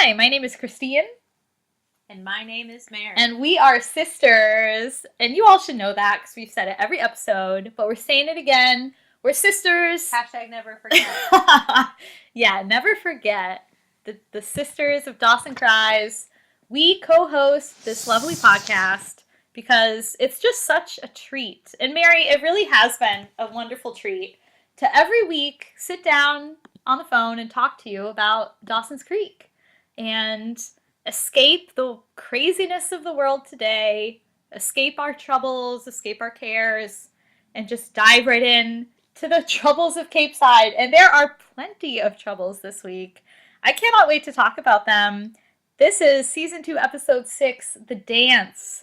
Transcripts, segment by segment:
Hi, my name is Christine. And my name is Mary. And we are sisters. And you all should know that because we've said it every episode, but we're saying it again. We're sisters. Hashtag never forget. Yeah, never forget. The sisters of Dawson Cries. We co-host this lovely podcast because it's just such a treat. And Mary, it really has been a wonderful treat to every week sit down on the phone and talk to you about Dawson's Creek and escape the craziness of the world today, escape our troubles, escape our cares, and just dive right in to the troubles of Cape Side. And there are plenty of troubles this week. I cannot wait to talk about them. This is season 2, episode 6, The Dance.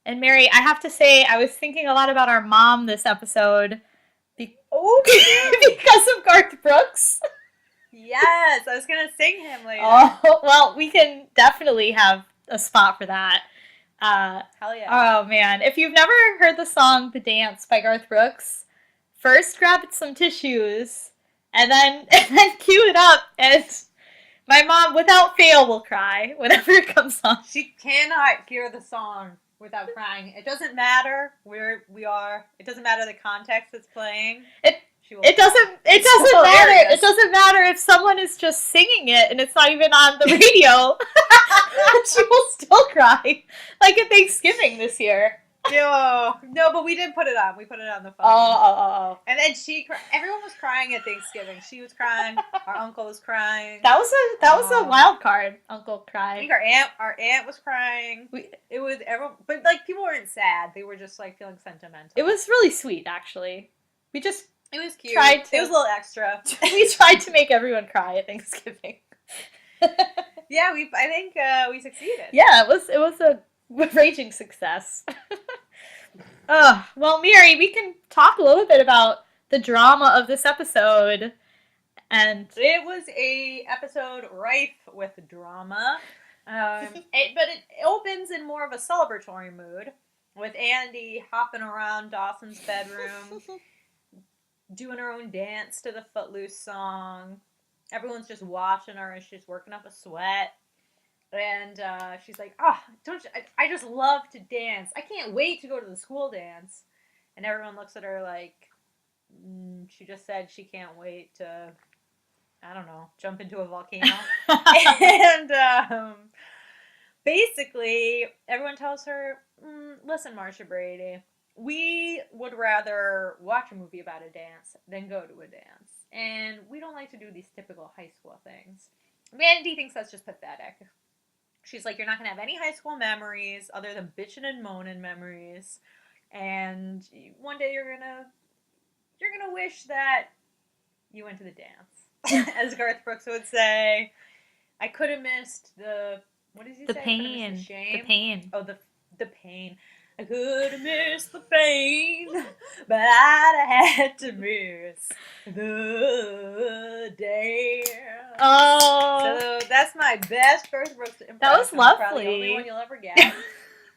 And Mary, I have to say, I was thinking a lot about our mom this episode because of Garth Brooks. Yes, I was going to sing him later. Oh, well, we can definitely have a spot for that. Hell yeah. Oh, man. If you've never heard the song The Dance by Garth Brooks, first grab some tissues and then cue it up. And my mom, without fail, will cry whenever it comes on. She cannot hear the song without crying. It doesn't matter where we are. It doesn't matter the context it's playing. It doesn't matter. It doesn't matter if someone is just singing it and it's not even on the radio. She will still cry. Like at Thanksgiving this year. No, but we did put it on. We put it on the phone. Oh. And then everyone was crying at Thanksgiving. She was crying. Our uncle was crying. That was a wild card. Uncle cried. I think our aunt was crying. It was everyone, but like people weren't sad. They were just like feeling sentimental. It was really sweet, actually. It was cute. It was a little extra. We tried to make everyone cry at Thanksgiving. Yeah, I think we succeeded. Yeah, it was a raging success. Well, Mary, we can talk a little bit about the drama of this episode. And it was a episode rife with drama. But it opens in more of a celebratory mood with Andie hopping around Dawson's bedroom. Doing her own dance to the Footloose song. Everyone's just watching her and she's working up a sweat. And she's like, I just love to dance. I can't wait to go to the school dance. And everyone looks at her like, she just said she can't wait to, I don't know, jump into a volcano. And basically, everyone tells her, listen, Marsha Brady, we would rather watch a movie about a dance than go to a dance. And we don't like to do these typical high school things. Andie thinks that's just pathetic. She's like, you're not going to have any high school memories other than bitching and moaning memories. And one day you're going to wish that you went to the dance. As Garth Brooks would say. I could have missed what does he say? Pain. The shame? The pain. Oh, the pain. I could have missed the pain, but I'd have had to miss the dance. Oh. So that's my best Garth Brooks impression. That was lovely. Probably the only one you'll ever get.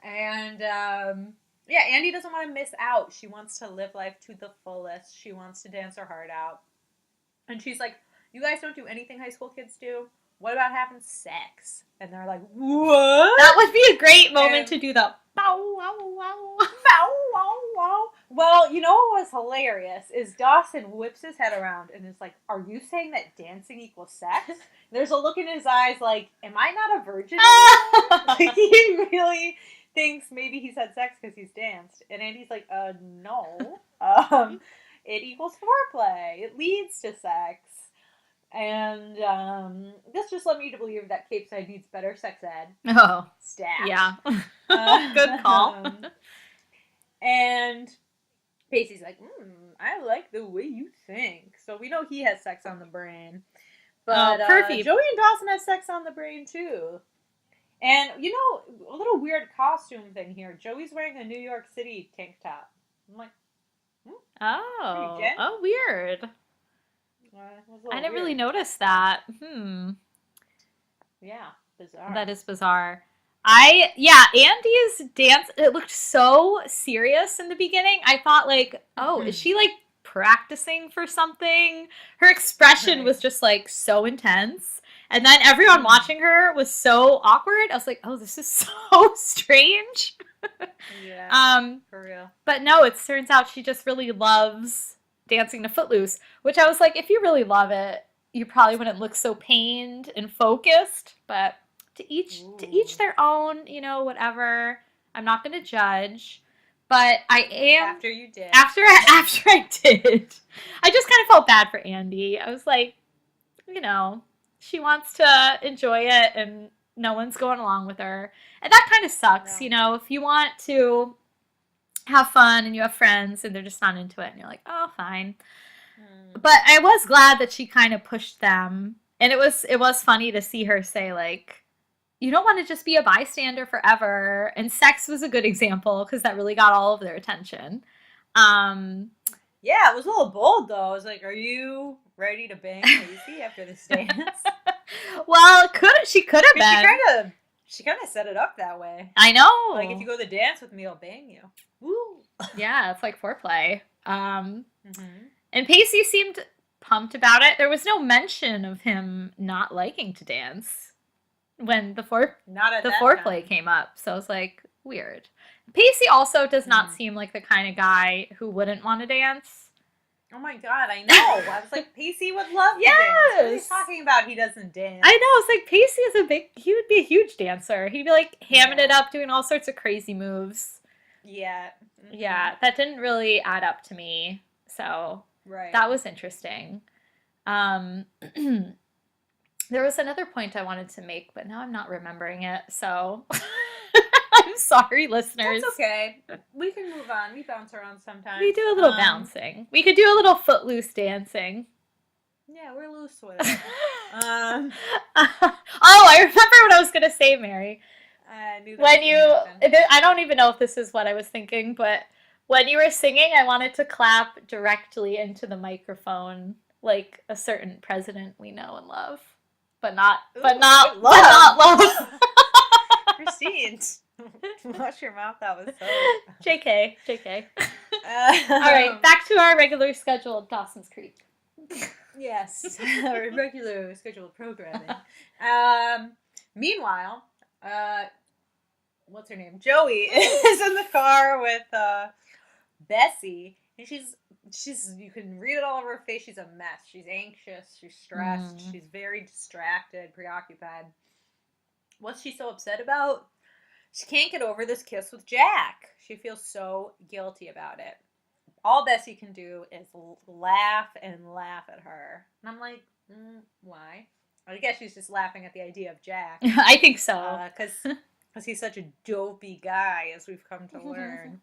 And, yeah, Andie doesn't want to miss out. She wants to live life to the fullest. She wants to dance her heart out. And she's like, you guys don't do anything high school kids do? What about having sex? And they're like, what? That would be a great moment to do the bow, wow, wow. Bow, wow, wow. Well, you know what was hilarious is Dawson whips his head around and is like, are you saying that dancing equals sex? There's a look in his eyes like, am I not a virgin anymore? Like, he really thinks maybe he's had sex because he's danced. And Andie's like, no. It equals foreplay. It leads to sex. And this just led me to believe that Cape Side needs better sex ed. Oh. Staff. Yeah. Good call. And Pacey's like, I like the way you think. So we know he has sex on the brain. But perfect. Joey and Dawson have sex on the brain too. And, you know, a little weird costume thing here. Joey's wearing a New York City tank top. I'm like, oh, weird. I didn't really notice that. Yeah, bizarre. That is bizarre. Andie's dance, it looked so serious in the beginning. I thought like, is she like practicing for something? Her expression was just like so intense. And then everyone watching her was so awkward. I was like, oh, this is so strange. Yeah, for real. But no, it turns out she just really loves dancing to Footloose, which I was like, if you really love it, you probably wouldn't look so pained and focused. But to each their own, you know, whatever. I'm not going to judge. But I am after you did. After I did. I just kind of felt bad for Andie. I was like, you know, she wants to enjoy it and no one's going along with her. And that kind of sucks, you know, if you want to have fun and you have friends and they're just not into it and you're like, oh, fine. But I was glad that she kind of pushed them. And it was funny to see her say, like, you don't want to just be a bystander forever. And sex was a good example because that really got all of their attention. Yeah, it was a little bold, though. I was like, are you ready to bang Pacey after this dance? Well, she could have been. She kind of set it up that way. I know. Like, if you go to the dance with me, I'll bang you. Woo! Yeah, it's like foreplay. And Pacey seemed pumped about it. There was no mention of him not liking to dance when the foreplay came up. So I was like, weird. Pacey also does not seem like the kind of guy who wouldn't want to dance. Oh my god, I know. I was like, Pacey would love to dance. What are you talking about? He doesn't dance. I know. It's like Pacey he would be a huge dancer. He'd be like hamming it up, doing all sorts of crazy moves. Yeah. Yeah, that didn't really add up to me. So that was interesting. There was another point I wanted to make, but now I'm not remembering it. So I'm sorry, listeners. That's okay. We can move on. We bounce around sometimes. We do a little bouncing. We could do a little footloose dancing. Yeah, we're loose with it. Oh, I remember what I was going to say, Mary. I knew that I don't even know if this is what I was thinking, but when you were singing, I wanted to clap directly into the microphone like a certain president we know and love. But not love. Christine, wash your mouth. That was so. JK. All right, back to our regular scheduled Dawson's Creek. Yes, our regular scheduled programming. Meanwhile, what's her name? Joey is in the car with Bessie, and she's you can read it all over her face. She's a mess. She's anxious. She's stressed. She's very distracted, preoccupied. What's she so upset about? She can't get over this kiss with Jack. She feels so guilty about it. All Bessie can do is laugh and laugh at her. And I'm like, why? I guess she's just laughing at the idea of Jack. I think so. Because he's such a dopey guy, as we've come to learn.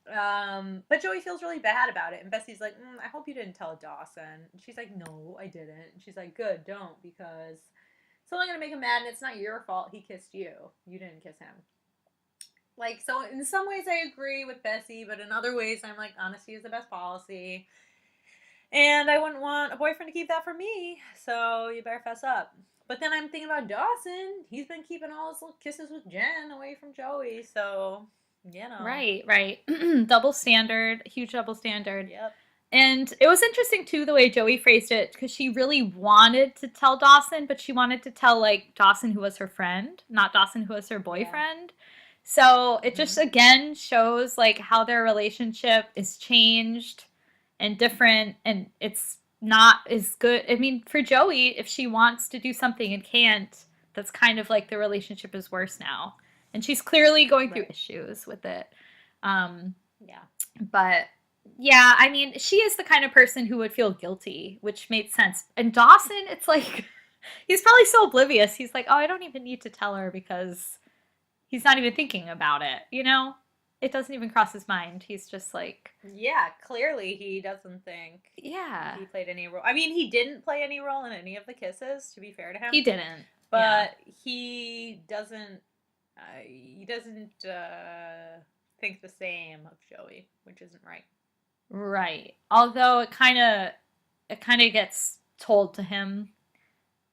But Joey feels really bad about it. And Bessie's like, I hope you didn't tell Dawson. And she's like, no, I didn't. And she's like, good, don't, because it's only going to make him mad, and it's not your fault he kissed you. You didn't kiss him. Like, so in some ways I agree with Bessie, but in other ways I'm like, honesty is the best policy. And I wouldn't want a boyfriend to keep that from me, so you better fess up. But then I'm thinking about Dawson. He's been keeping all his little kisses with Jen away from Joey, so, you know. Right. Double standard, huge double standard. Yep. And it was interesting, too, the way Joey phrased it, because she really wanted to tell Dawson, but she wanted to tell, like, Dawson who was her friend, not Dawson who was her boyfriend. Yeah. So it just, again, shows, like, how their relationship is changed and different, and it's not as good. I mean, for Joey, if she wants to do something and can't, that's kind of like the relationship is worse now. And she's clearly going through issues with it. But, yeah, I mean, she is the kind of person who would feel guilty, which made sense. And Dawson, it's like, he's probably so oblivious. He's like, oh, I don't even need to tell her because he's not even thinking about it, you know? It doesn't even cross his mind. He's just like... Yeah, clearly he doesn't think he played any role. I mean, he didn't play any role in any of the kisses, to be fair to him. He didn't. But he doesn't think the same of Joey, which isn't right. Right. Although it kind of gets told to him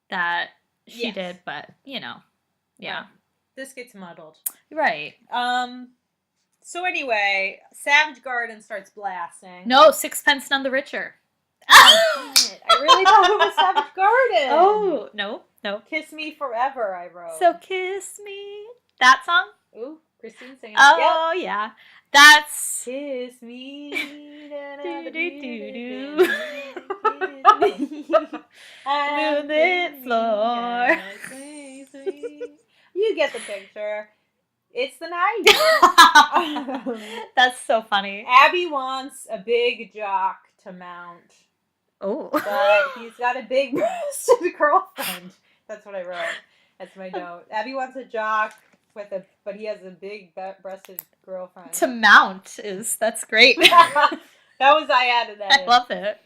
that she did, but, you know. Yeah. Right. This gets muddled. Right. So anyway, Savage Garden starts blasting. No, Sixpence None the Richer. Oh, dang it. I really thought it was Savage Garden. Oh, no. Nope. Kiss Me Forever, I wrote. So kiss me. That song? Ooh, Christine singing. Oh, yeah. That's... Kiss me. Do-do-do-do. Moonlit floor. You get the picture. It's the 90s. That's so funny. Abby wants a big jock to mount. Oh. But he's got a big breasted girlfriend. That's what I wrote. That's my note. Abby wants a jock but he has a big breasted girlfriend. To mount that's great. I added that I in. love it.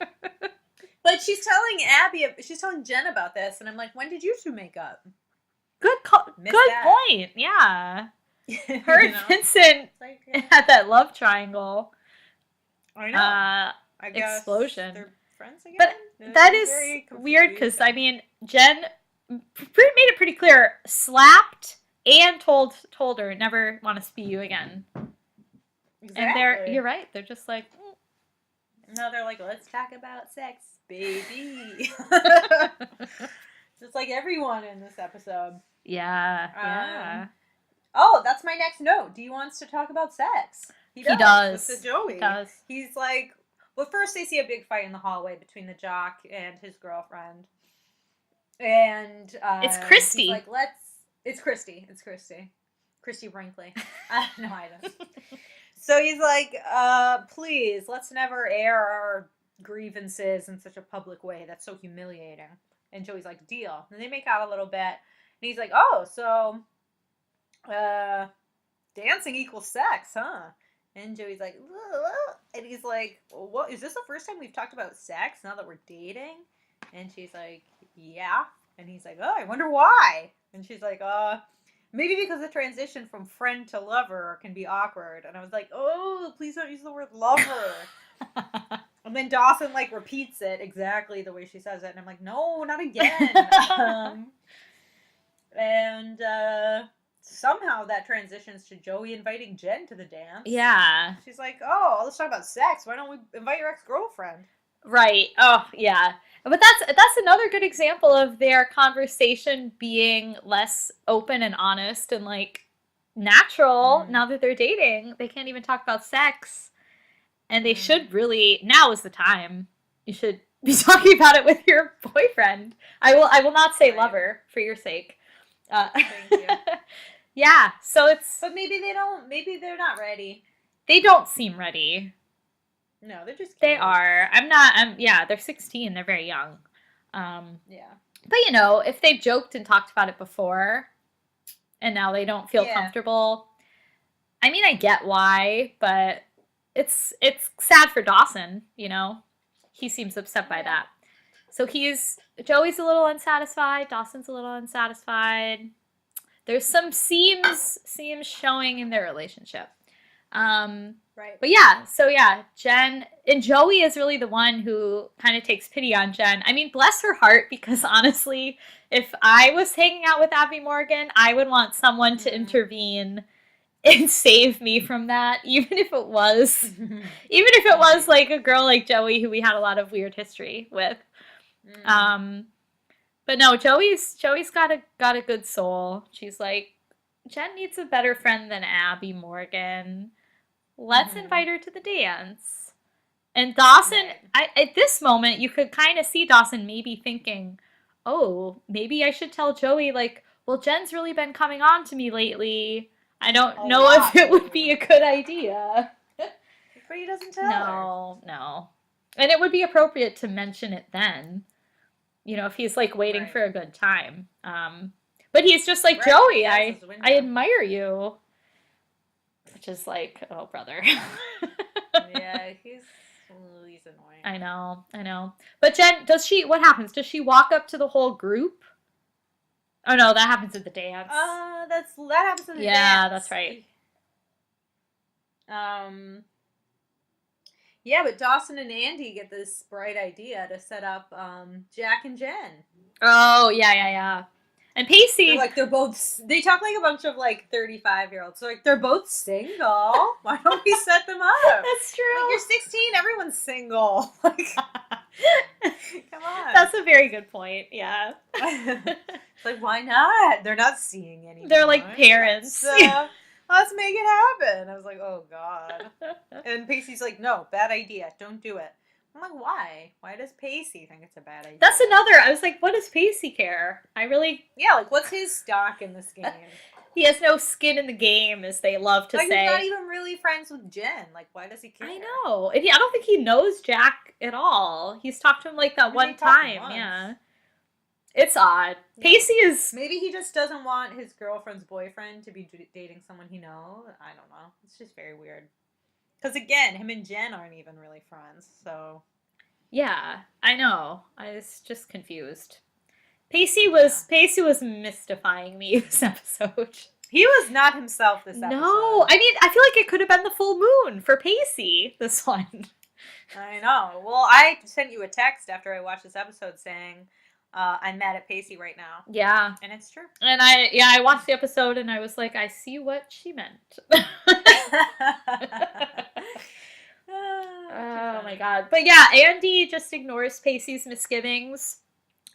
But she's telling Jen about this, and I'm like, when did you two make up? Good point. Yeah. Her and Vincent had that love triangle. I know. I guess explosion. They're friends again? But that is weird because, I mean, Jen made it pretty clear, slapped and told her, never want to see you again. Exactly. And you're right. They're just like... No, they're like, let's talk about sex, baby. Just like everyone in this episode. Yeah. Oh, that's my next note. Do you want us to talk about sex? He does. With the Joey. He does. He's like, well, first they see a big fight in the hallway between the jock and his girlfriend. And it's Christy. He's like, it's Christy. Christy Brinkley. No, I don't. So he's like, please, let's never air our grievances in such a public way. That's so humiliating. And Joey's like, deal. And they make out a little bit. And he's like, oh, so dancing equals sex, huh? And Joey's like, ugh. And he's like, well, what, is this the first time we've talked about sex now that we're dating? And she's like, yeah. And he's like, oh, I wonder why. And she's like, maybe because the transition from friend to lover can be awkward. And I was like, oh, please don't use the word lover. And then Dawson, like, repeats it exactly the way she says it. And I'm like, no, not again. And somehow that transitions to Joey inviting Jen to the dance. Yeah. She's like, oh, let's talk about sex. Why don't we invite your ex-girlfriend? Right. Oh, yeah. But that's another good example of their conversation being less open and honest and, like, natural now that they're dating. They can't even talk about sex. And they should really, now is the time. You should be talking about it with your boyfriend. I will not say lover for your sake. Thank you. Yeah, so it's... But maybe they're not ready. They don't seem ready. No, they're just kids. They are. They're 16. They're very young. Yeah. But, you know, if they've joked and talked about it before, and now they don't feel comfortable, I mean, I get why, but it's sad for Dawson, you know? He seems upset by that. So Joey's a little unsatisfied, Dawson's a little unsatisfied. There's some seams showing in their relationship. Right. But Jen, and Joey is really the one who kind of takes pity on Jen. I mean, bless her heart, because honestly, if I was hanging out with Abby Morgan, I would want someone to intervene and save me from that, even if it was like a girl like Joey who we had a lot of weird history with. But no, Joey's got a good soul. She's like, Jen needs a better friend than Abby Morgan. Let's invite her to the dance. And Dawson, at this moment, you could kind of see Dawson maybe thinking, oh, maybe I should tell Joey, like, well, Jen's really been coming on to me lately. I don't know if it would be a good idea. But he doesn't tell her. No. And it would be appropriate to mention it then. You know, if he's, like, waiting for a good time. But he's just like, Joey, I admire you. Which is like, oh, brother. Yeah, he's annoying. I know. But Jen, what happens? Does she walk up to the whole group? Oh, no, that happens at the dance. That happens at the dance. Yeah, that's right. Yeah, but Dawson and Andie get this bright idea to set up Jack and Jen. Oh, yeah. And Pacey... They talk like a bunch of, like, 35-year-olds. So, like, they're both single. Why don't we set them up? That's true. Like, you're 16, everyone's single. Like, Come on. That's a very good point. Yeah. It's like, why not? They're not seeing anyone. They're like parents. Let's make it happen. I was like, oh God. And Pacey's like, no, bad idea. Don't do it. I'm like, why? Why does Pacey think it's a bad idea? That's another. I was like, what does Pacey care? Yeah, like, what's his stock in this game? He has no skin in the game, as they love to like, say. He's not even really friends with Jen. Like, why does he care? I know. And I don't think he knows Jack at all. He's talked to him like that one time. Yeah. It's odd. Yeah. Pacey is... Maybe he just doesn't want his girlfriend's boyfriend to be dating someone he knows. I don't know. It's just very weird. Because, again, him and Jen aren't even really friends, so... Yeah, I know. I was just confused. Pacey was mystifying me this episode. He was not himself this episode. No, I mean, I feel like it could have been the full moon for Pacey, this one. I know. Well, I sent you a text after I watched this episode saying... I'm mad at Pacey right now. Yeah. And it's true. And I watched the episode and I was like, I see what she meant. Oh my God. But yeah, Andie just ignores Pacey's misgivings,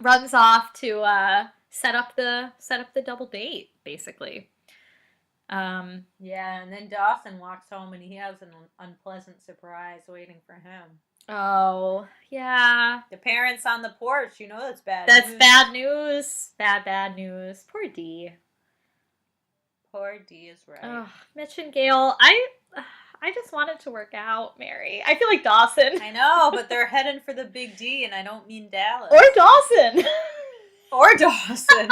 runs off to set up the double date, basically. Yeah, and then Dawson walks home and he has an unpleasant surprise waiting for him. Oh, yeah. The parents on the porch, you know that's bad news. That's bad news. Bad news. Poor Dee. Poor Dee is right. Oh, Mitch and Gail, I just wanted to work out, Mary. I feel like Dawson. I know, but they're heading for the big D, and I don't mean Dallas. Or Dawson. Or Dawson.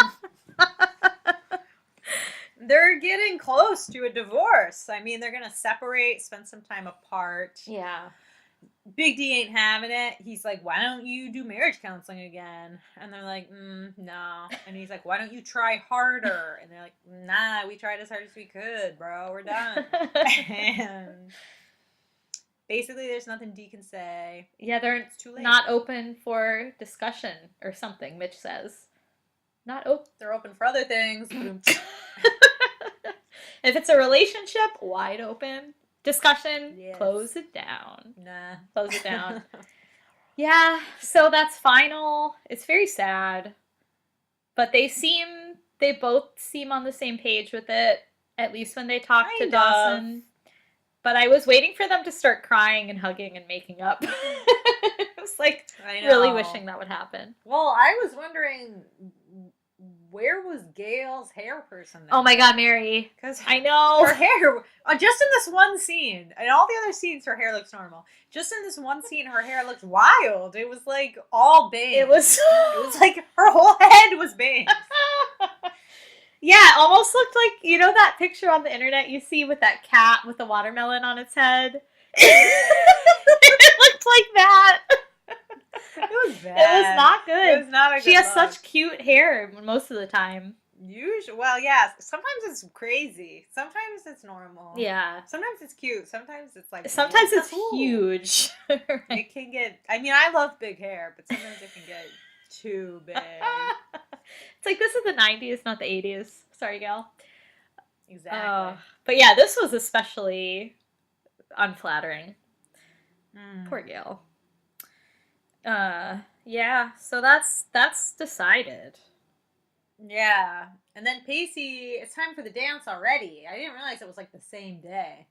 They're getting close to a divorce. I mean, they're going to separate, spend some time apart. Yeah. Big D ain't having it. He's like, why don't you do marriage counseling again? And they're like, no. And he's like, why don't you try harder? And they're like, nah, we tried as hard as we could, bro. We're done. And basically, there's nothing D can say. Yeah, they're too late. Not open for discussion or something, Mitch says. Not open. They're open for other things. If it's a relationship, wide open. Discussion, yes. Close it down. Nah. Close it down. Yeah, so that's final. It's very sad. But they both seem on the same page with it, at least when they talk to Dawson. But I was waiting for them to start crying and hugging and making up. I was like, really wishing that would happen. Well, I was wondering, where was Gail's hair person then? Oh my God, Mary. Because I know. Her hair, just in this one scene, in all the other scenes, her hair looks normal. Just in this one scene, her hair looked wild. It was like all bangs. It was like her whole head was bangs. Yeah, it almost looked like, you know that picture on the internet you see with that cat with the watermelon on its head? It looked like that. It was bad. It was not good. It was not a good She has look. such cute hair most of the time. Well, yeah. Sometimes it's crazy. Sometimes it's normal. Yeah. Sometimes it's cute. Sometimes it's like... Sometimes it's huge. Right. It can get... I mean, I love big hair, but sometimes it can get too big. It's like, this is the 90s, not the 80s. Sorry, Gail. Exactly. But yeah, this was especially unflattering. Poor Gail. Yeah, so that's decided. Yeah. And then Pacey, it's time for the dance already. I didn't realize it was like the same day.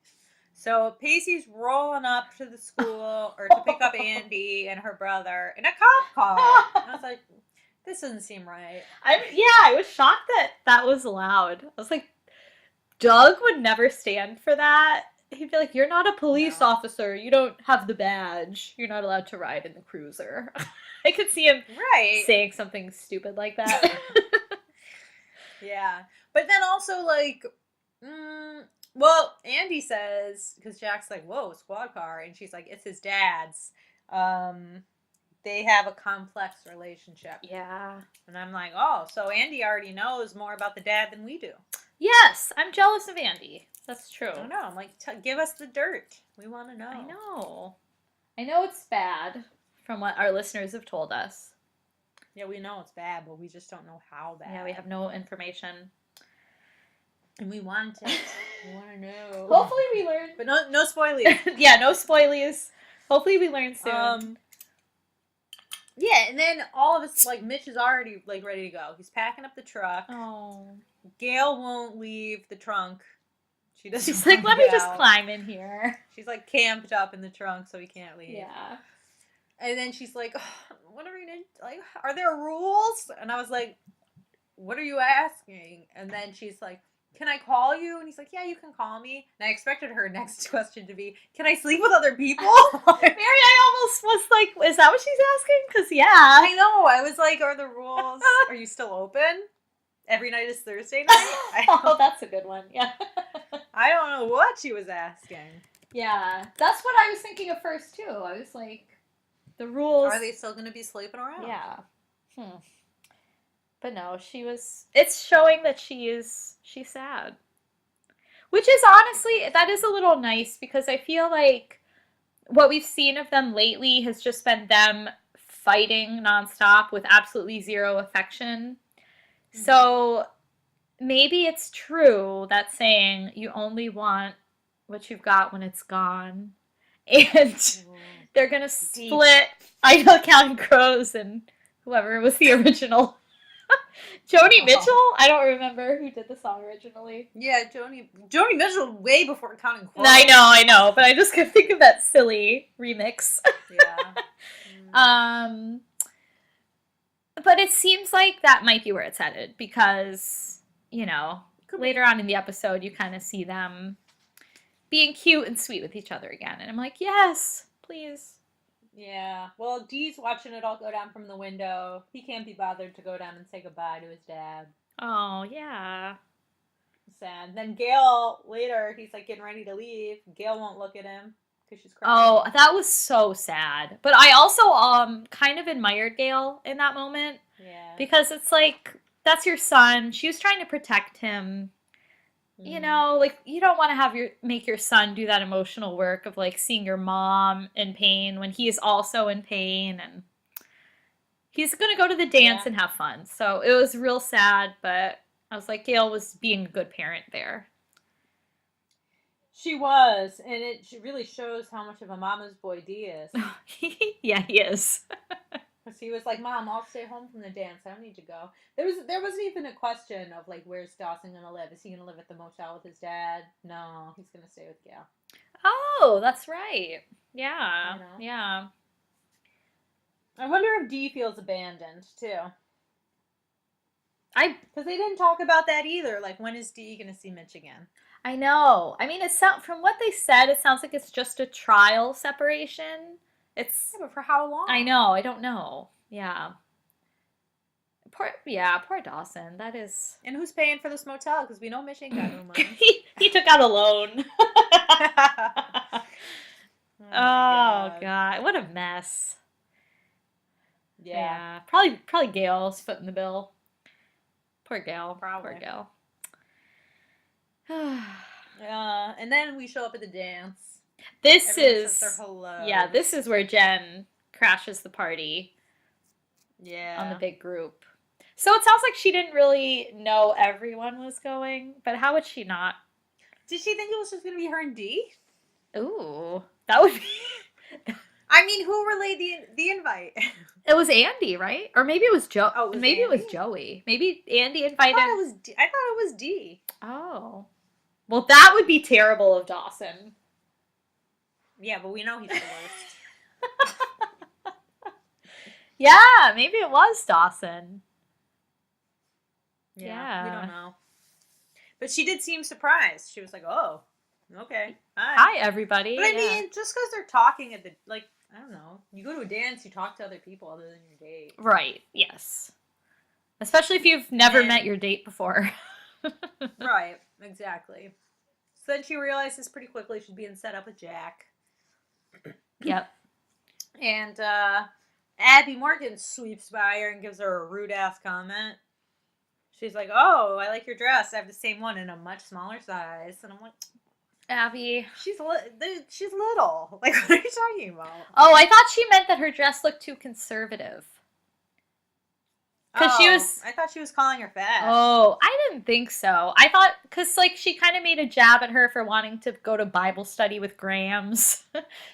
So Pacey's rolling up to the school or to pick up Andie and her brother in a cop car. And I was like, this doesn't seem right. I was shocked that was allowed. I was like, Doug would never stand for that. He'd be like, you're not a police officer. You don't have the badge. You're not allowed to ride in the cruiser. I could see him saying something stupid like that. Yeah. But then also, like, well, Andie says, because Jack's like, whoa, squad car. And she's like, it's his dad's. They have a complex relationship. Yeah. And I'm like, oh, so Andie already knows more about the dad than we do. Yes, I'm jealous of Andie. That's true. I don't know. I'm like, give us the dirt. We want to know. I know it's bad from what our listeners have told us. Yeah, we know it's bad, but we just don't know how bad. Yeah, we have no information. And we want it. We want to know. Hopefully we learn. But no spoilies. Yeah, no spoilies. Hopefully we learn soon. Yeah, and then all of us, like, Mitch is already, like, ready to go. He's packing up the truck. Oh. Gail won't leave the trunk. She doesn't She's like, want let to me get just out. climb in here. She's, like, camped up in the trunk so he can't leave. Yeah. And then she's like, what are we going to, like, are there rules? And I was like, what are you asking? And then she's like, can I call you? And he's like, yeah, you can call me. And I expected her next question to be, can I sleep with other people? Mary, I almost was like, is that what she's asking? Because, yeah. I know. I was like, are the rules, are you still open? Every night is Thursday night? Oh, that's a good one. Yeah. I don't know what she was asking. Yeah. That's what I was thinking at first, too. I was like, the rules. Are they still going to be sleeping around? Yeah. But no, it's showing that she's sad. Which is honestly, that is a little nice because I feel like what we've seen of them lately has just been them fighting nonstop with absolutely zero affection. Mm-hmm. So maybe it's true that saying you only want what you've got when it's gone. And they're going to split, I know, Counting Crows and whoever was the original. Joni Mitchell? I don't remember who did the song originally. Yeah, Joni Mitchell way before Counting Crows. I know, but I just could think of that silly remix. Yeah. But it seems like that might be where it's headed because, you know, later on in the episode you kind of see them being cute and sweet with each other again. And I'm like, yes, please. Yeah. Well, Dee's watching it all go down from the window. He can't be bothered to go down and say goodbye to his dad. Oh, yeah. Sad. Then Gail, later, he's like getting ready to leave. Gail won't look at him because she's crying. Oh, that was so sad. But I also kind of admired Gail in that moment. Yeah. Because it's like, that's your son. She was trying to protect him. You know, like, you don't want to make your son do that emotional work of, like, seeing your mom in pain when he is also in pain, and he's going to go to the dance and have fun. So it was real sad, but I was like, Gail was being a good parent there. She was, and it really shows how much of a mama's boy D is. Yeah, he is. Because he was like, Mom, I'll stay home from the dance. I don't need to go. There wasn't even a question of, like, where's Dawson going to live? Is he going to live at the motel with his dad? No, he's going to stay with Gail. Oh, that's right. Yeah. You know? Yeah. I wonder if Dee feels abandoned, too. Because they didn't talk about that either. Like, when is Dee going to see Mitch again? I know. I mean, from what they said, it sounds like it's just a trial separation. Yeah, but for how long? I know. I don't know. Yeah. Poor Dawson. That is. And who's paying for this motel? Because we know Mitch ain't got no money. he took out a loan. Oh God. What a mess. Yeah. Probably Gail's footing the bill. Poor Gail. Probably. Poor Gail. And then we show up at the dance. This is hello. Yeah, this is where Jen crashes the party. Yeah. On the big group. So it sounds like she didn't really know everyone was going, but how would she not? Did she think it was just going to be her and Dee? Ooh, that would be. I mean, who relayed the invite? It was Andie, right? Or maybe it was Joe. Oh, maybe it was Joey. Maybe Andie invited. I thought it was Dee. Oh, well, that would be terrible of Dawson. Yeah, but we know he's the worst. Yeah, maybe it was Dawson. Yeah, we don't know. But she did seem surprised. She was like, "Oh, okay, hi everybody." But I mean, just because they're talking at the I don't know. You go to a dance, you talk to other people other than your date. Right. Yes. Especially if you've never met your date before. Right. Exactly. So then she realizes pretty quickly she's being set up with Jack. Yep. And Abby Morgan sweeps by her and gives her a rude ass comment. She's like, "Oh, I like your dress. I have the same one in a much smaller size." And I'm like, Abby. She's little. Like, what are you talking about? Oh, I thought she meant that her dress looked too conservative. Because I thought she was calling her fat. Oh, I didn't think so. I thought, because, like, she kind of made a jab at her for wanting to go to Bible study with Grams.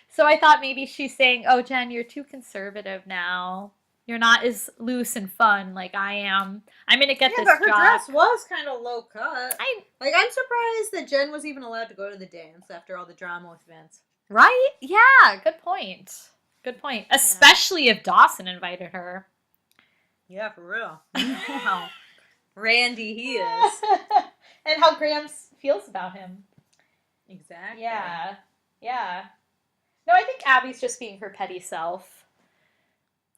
So I thought maybe she's saying, oh, Jen, you're too conservative now. You're not as loose and fun like I am. I'm gonna get Yeah, this but her job. dress was kind of low cut. I I'm surprised that Jen was even allowed to go to the dance after all the drama with Vince. right? Yeah, good point. Good point. Especially if Dawson invited her. Yeah, for real. Wow. Randy he is. And how Graham feels about him. Exactly. Yeah. Yeah. No, I think Abby's just being her petty self.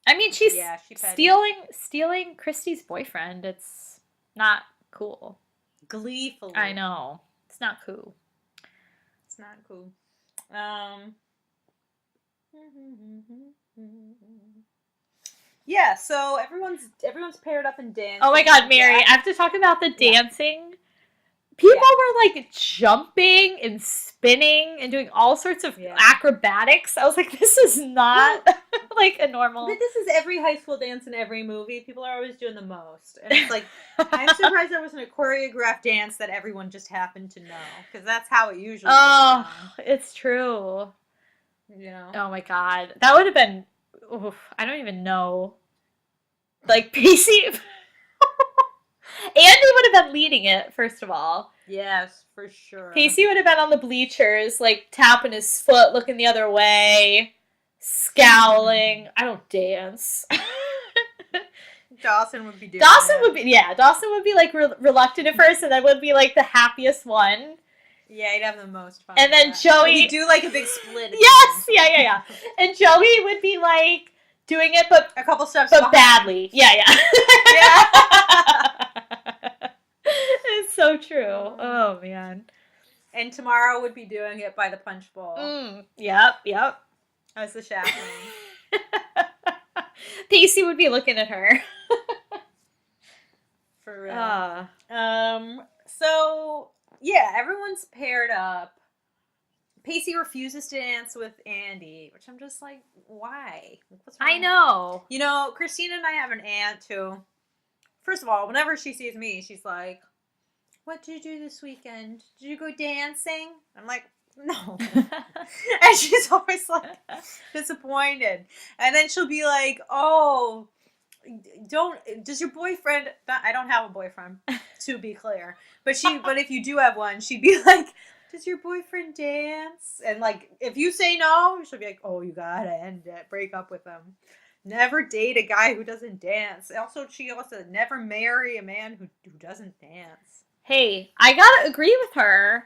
I mean, she's she petty. stealing Christy's boyfriend. It's not cool. Gleefully. I know. It's not cool. It's not cool. Yeah, so everyone's paired up and dancing. Oh my god, Mary, I have to talk about the dancing. People were like jumping and spinning and doing all sorts of acrobatics. I was like, this is not like a normal. But this is every high school dance in every movie. People are always doing the most. And it's like, I'm surprised there wasn't a choreographed dance that everyone just happened to know. Because that's how it usually goes down. It's true. You know? Oh my god. That would have been, I don't even know. Like, Pacey. Andie would have been leading it, first of all. Yes, for sure. Pacey would have been on the bleachers, like, tapping his foot, looking the other way, scowling. I don't dance. Dawson would be doing Dawson would be, like, reluctant at first, and then would be, like, the happiest one. Yeah, he'd have the most fun. And then Joey... He'd do, like, a big split. Yes! Yeah. And Joey would be, like, doing it, but... a couple steps but badly. Yeah. It's so true. Oh, man. And Tamara would be doing it by the punch bowl. Yep. As the chaperone. Pacey would be looking at her. For real. So, yeah, everyone's paired up. Pacey refuses to dance with Andie, which I'm just like, why? What's wrong I know. You know, Christina and I have an aunt who, first of all, whenever she sees me, she's like, what did you do this weekend? Did you go dancing? I'm like, no. And she's always like disappointed. And then she'll be like, oh, does your boyfriend, I don't have a boyfriend, to be clear. But if you do have one, she'd be like, does your boyfriend dance? And like, if you say no, she'll be like, oh, you gotta end it. Break up with him. Never date a guy who doesn't dance. Also, she also never marry a man who doesn't dance. Hey, I gotta agree with her.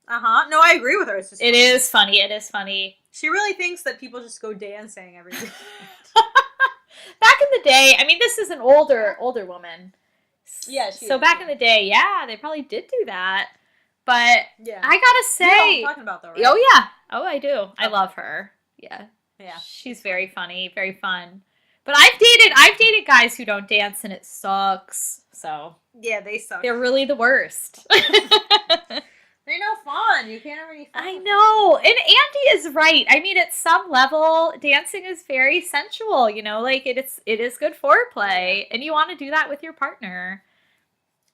No, I agree with her. It's just It is funny. She really thinks that people just go dancing every weekend. Back in the day, I mean, this is an older woman. Yeah, so back in the day, yeah, they probably did do that. But yeah. I gotta say, you know what I'm talking about, though, right? Oh yeah, I do. Okay. I love her. Yeah, she's very funny, very fun. But I've dated guys who don't dance, and it sucks. So yeah, they suck. They're really the worst. They're no fun. You can't have any fun. I know. And Andie is right. I mean, at some level, dancing is very sensual, you know, like it is good foreplay, and you want to do that with your partner.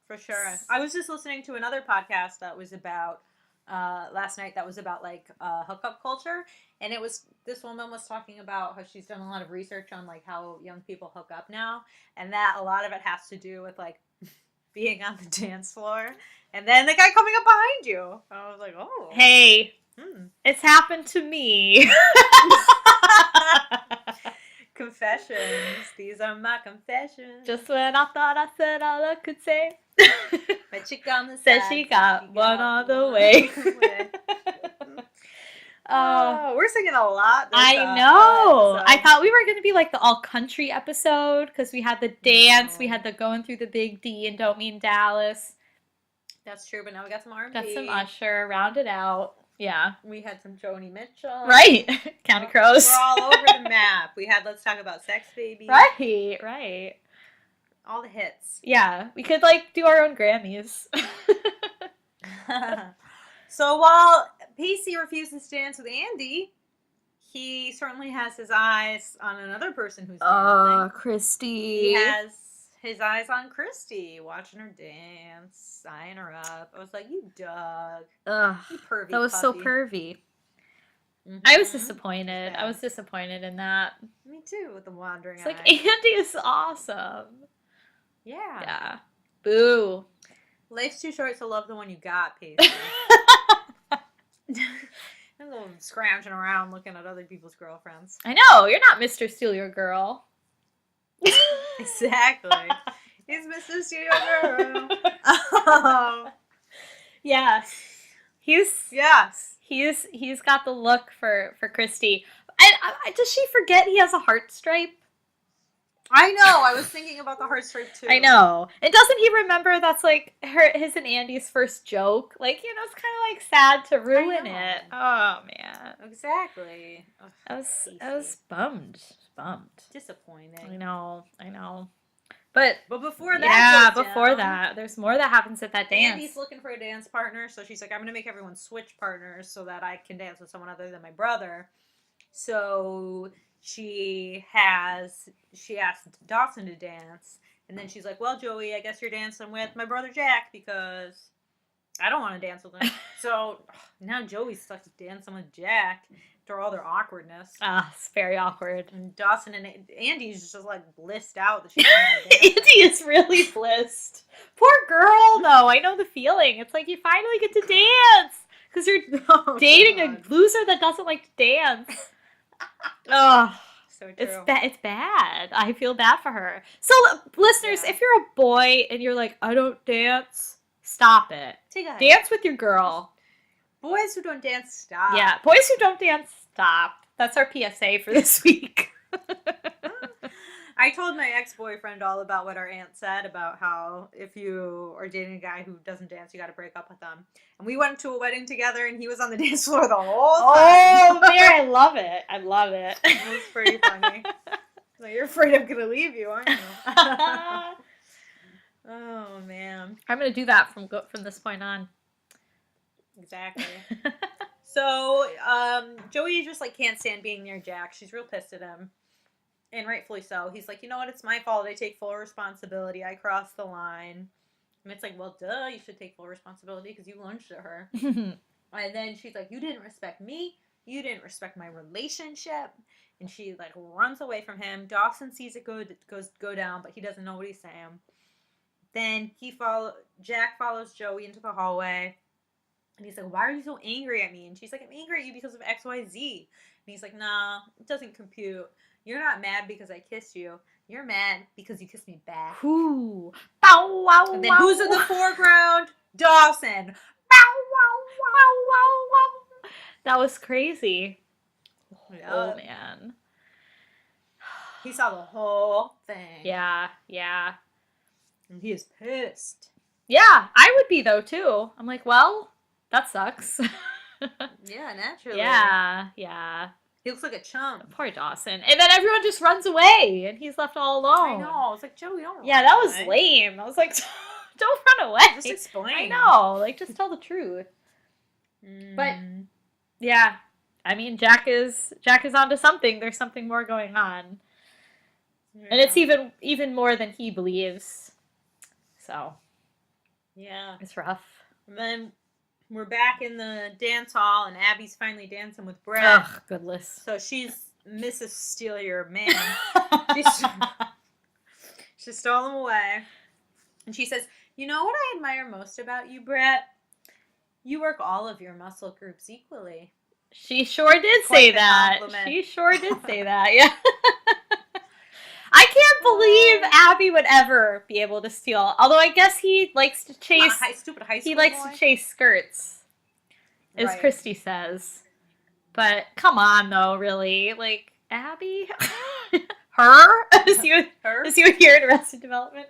For sure. I was just listening to another podcast that was about last night that was about like hookup culture, and this woman was talking about how she's done a lot of research on like how young people hook up now, and that a lot of it has to do with like being on the dance floor and then the guy coming up behind you. I was like, oh, hey, it's happened to me. Confessions. These are my confessions. Just when I thought I said all I could say. My chick on the said side she got one on the way. We're singing a lot. I know. I thought we were going to be like the all country episode because we had the dance, we had the going through the big D and Don't Mean Dallas. That's true, but now we got some R&B. Got some Usher, rounded out. Yeah. We had some Joni Mitchell. Right. Counting Crows. We're all over the map. We had Let's Talk About Sex Baby. Right. All the hits. Yeah. We could like do our own Grammys. So while Pacey refuses to dance with Andie, he certainly has his eyes on another person who's dancing. Christy. He has his eyes on Christy, watching her dance, eyeing her up. I was like, you dog. Ugh. You pervy That was puppy. so pervy. I was Mhm. disappointed. It's I was bad. disappointed in that. Me too, with the wandering It's eye. like, Andie is awesome. Yeah. Yeah. Boo. Life's too short to love the one you got, Pacey. A little scrounging around looking at other people's girlfriends. I know, you're not Mr. Steal Your Girl. Exactly. He's Mr. Studio Girl. Oh. Yeah. He's got the look for Christy. And does she forget he has a heart stripe? I know. I was thinking about the heart stripe too. I know. And doesn't he remember that's like his and Andie's first joke? Like, it's kind of like sad to ruin know. it. Oh man. Exactly. Ugh, I was bummed. disappointing. I know. But before that, before that, there's more that happens at that dance. Andie's looking for a dance partner, so she's like, I'm gonna make everyone switch partners so that I can dance with someone other than my brother. So she asked Dawson to dance, and then she's like, well, Joey, I guess you're dancing with my brother Jack because I don't want to dance with him. So now Joey's stuck dancing with Jack after all their awkwardness. It's very awkward. And Dawson and Andie's just like blissed out that she's dancing. Andie is really blissed. Poor girl, though. I know the feeling. It's like you finally get to dance because you're dating a loser that doesn't like to dance. Oh, so true. It's bad. I feel bad for her. So, listeners, if you're a boy and you're like, I don't dance, stop it. Dance with your girl. Boys who don't dance, stop. Yeah, boys who don't dance, stop. That's our PSA for this week. I told my ex-boyfriend all about what our aunt said about how if you are dating a guy who doesn't dance, you got to break up with them. And we went to a wedding together, and he was on the dance floor the whole time. Oh, Mary, I love it. It was pretty funny. So you're afraid I'm going to leave you, aren't you? Oh, man. I'm going to do that from this point on. Exactly. So, Joey just, can't stand being near Jack. She's real pissed at him. And rightfully so. He's like, you know what? It's my fault. I take full responsibility. I crossed the line. And it's like, well, duh. You should take full responsibility because you lunged at her. And then she's like, you didn't respect me. You didn't respect my relationship. And she, runs away from him. Dawson sees it go down, but he doesn't know what he's saying. Then Jack follows Joey into the hallway. And he's like, why are you so angry at me? And she's like, I'm angry at you because of X, Y, Z. And he's like, nah, it doesn't compute. You're not mad because I kissed you. You're mad because you kissed me back. Ooh. Bow, wow, and then who's in the foreground? Dawson. Bow, wow, wow, wow, wow. That was crazy. Yep. Oh, man. He saw the whole thing. Yeah. And he is pissed. Yeah, I would be, though, too. I'm like, well, that sucks. Yeah, naturally. Yeah. He looks like a chump. Poor Dawson. And then everyone just runs away, and he's left all alone. I know. It's like, Joey, don't run Yeah, that away. was lame. I was like, don't run away. Just explain. I know. Just tell the truth. But, yeah. I mean, Jack is onto something. There's something more going on. Yeah. And it's even more than he believes. So. Yeah. It's rough. And then we're back in the dance hall, and Abby's finally dancing with Brett. Ugh, goodness. So she's Mrs. Steal Your Man. She stole him away. And she says, you know what I admire most about you, Brett? You work all of your muscle groups equally. She sure did say that. She sure did say that, yeah. I can't believe Abby would ever be able to steal. Although I guess he likes to chase. Stupid high school He likes boy. To chase skirts, as right. Christy says. But come on, though, really, Abby, her is you here in Arrested Development?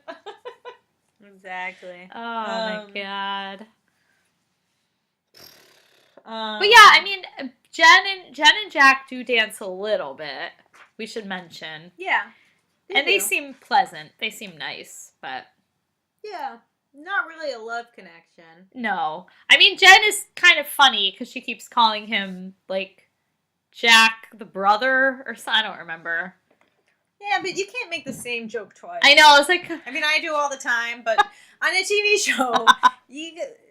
Exactly. Oh my god. But yeah, I mean, Jen and Jack do dance a little bit. We should mention. Yeah. They seem pleasant. They seem nice, but... Yeah. Not really a love connection. No. I mean, Jen is kind of funny because she keeps calling him, Jack the brother or something. I don't remember. Yeah, but you can't make the same joke twice. I know. I was like... I mean, I do all the time, but on a TV show,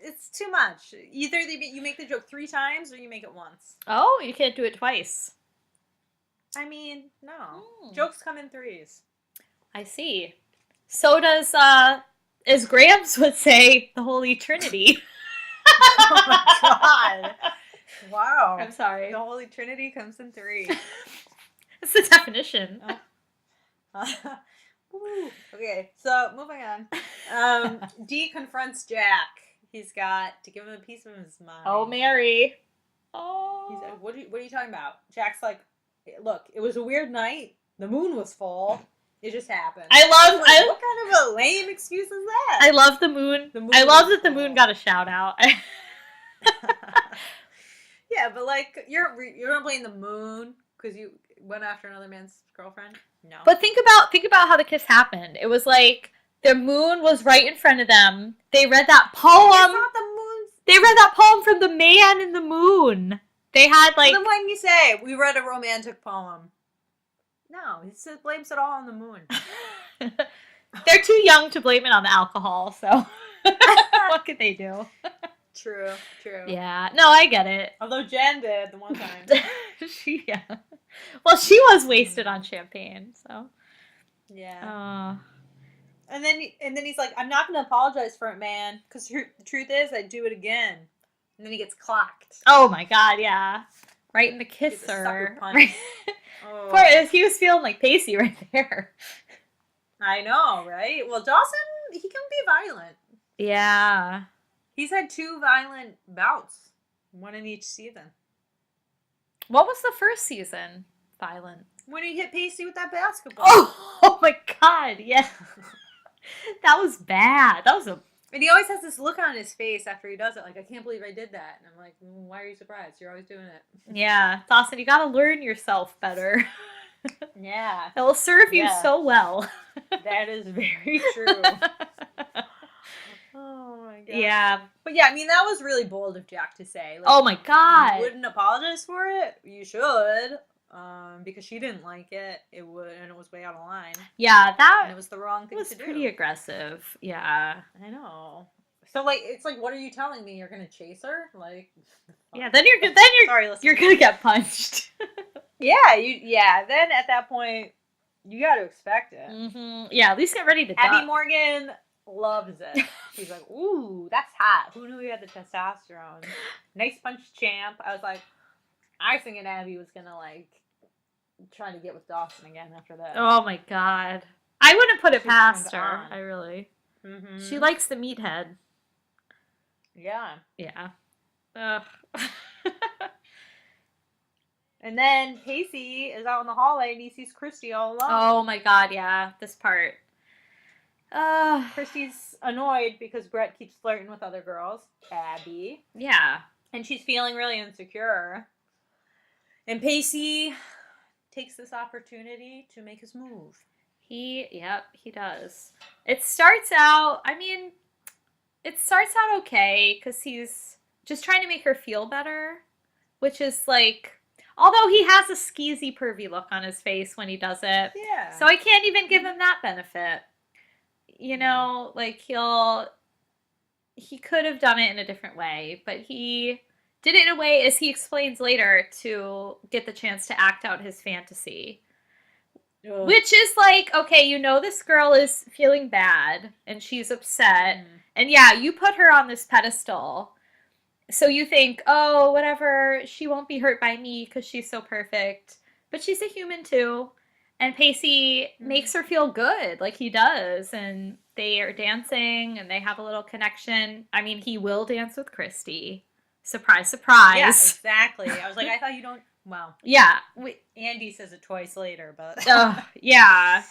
it's too much. Either you make the joke 3 times or you make it once. Oh, you can't do it twice. I mean, no. Jokes come in 3s. I see. So does, as Gramps would say, the Holy Trinity. Oh my god. Wow. I'm sorry. The Holy Trinity comes in 3. That's the definition. Okay, so moving on. Dee confronts Jack. He's got to give him a piece of his mind. Oh, Mary. Oh. He's like, what are you talking about? Jack's like, look, it was a weird night. The moon was full. It just happened. What kind of a lame excuse is that? I love the moon. I love that the moon got a shout out. Yeah, but like you're not blame the moon because you went after another man's girlfriend. No. But think about how the kiss happened. It was like the moon was right in front of them. They read that poem. It's not the moon. They read that poem from the man in the moon. They had like. Then why didn't you say we read a romantic poem? No, he blames it all on the moon. They're too young to blame it on the alcohol, so what could they do? True. Yeah, no, I get it. Although Jen did the one time. Yeah. Well, she was wasted on champagne, so. Yeah. And then he's like, I'm not going to apologize for it, man, because the truth is, I'd do it again. And then he gets clocked. Oh my god, yeah. Right in the kisser. Right. Oh. He was feeling like Pacey right there. I know, right? Well, Dawson, he can be violent. Yeah. He's had 2 violent bouts, 1 in each season. What was the first season? Violent. When he hit Pacey with that basketball. Oh my god, yeah. That was bad. And he always has this look on his face after he does it, like, I can't believe I did that. And I'm like, why are you surprised? You're always doing it. Yeah. Dawson, you gotta learn yourself better. Yeah. It will serve you so well. That is very true. Oh my god. Yeah. But yeah, I mean, that was really bold of Jack to say. Like, oh my god. You wouldn't apologize for it? You should. Because she didn't like it. It was way out of line. Yeah, and it was the wrong thing to do. It was pretty aggressive. Yeah. I know. So like, it's like, what are you telling me? You're gonna chase her? Like. Yeah. Then you're gonna get punched. Yeah. Then at that point, you got to expect it. Mm-hmm. Yeah. At least get ready to. Abby duck. Morgan loves it. She's like, ooh, that's hot. Who knew he had the testosterone? Nice punch, champ. I was like, I was thinking Abby was gonna like try to get with Dawson again after that. Oh my god. I wouldn't put it past her. I really. Mm-hmm. She likes the meathead. Yeah. Yeah. Ugh. And then Pacey is out in the hallway and he sees Christy all alone. Oh my god, yeah. This part. Christy's annoyed because Brett keeps flirting with other girls. Abby. Yeah. And she's feeling really insecure. And Pacey takes this opportunity to make his move. He does. It starts out okay because he's just trying to make her feel better, which is like, although he has a skeezy, pervy look on his face when he does it. Yeah. So I can't even give him that benefit. You know, like he could have done it in a different way, but he did it in a way, as he explains later, to get the chance to act out his fantasy. Ugh. Which is like, okay, you know this girl is feeling bad, and she's upset, and yeah, you put her on this pedestal, so you think, oh, whatever, she won't be hurt by me because she's so perfect, but she's a human too, and Pacey makes her feel good, like he does, and they are dancing, and they have a little connection. I mean, he will dance with Christy. Surprise, surprise. Yeah, exactly. I was like, I thought you don't. Well. Yeah. Andie says it twice later, but. Yeah.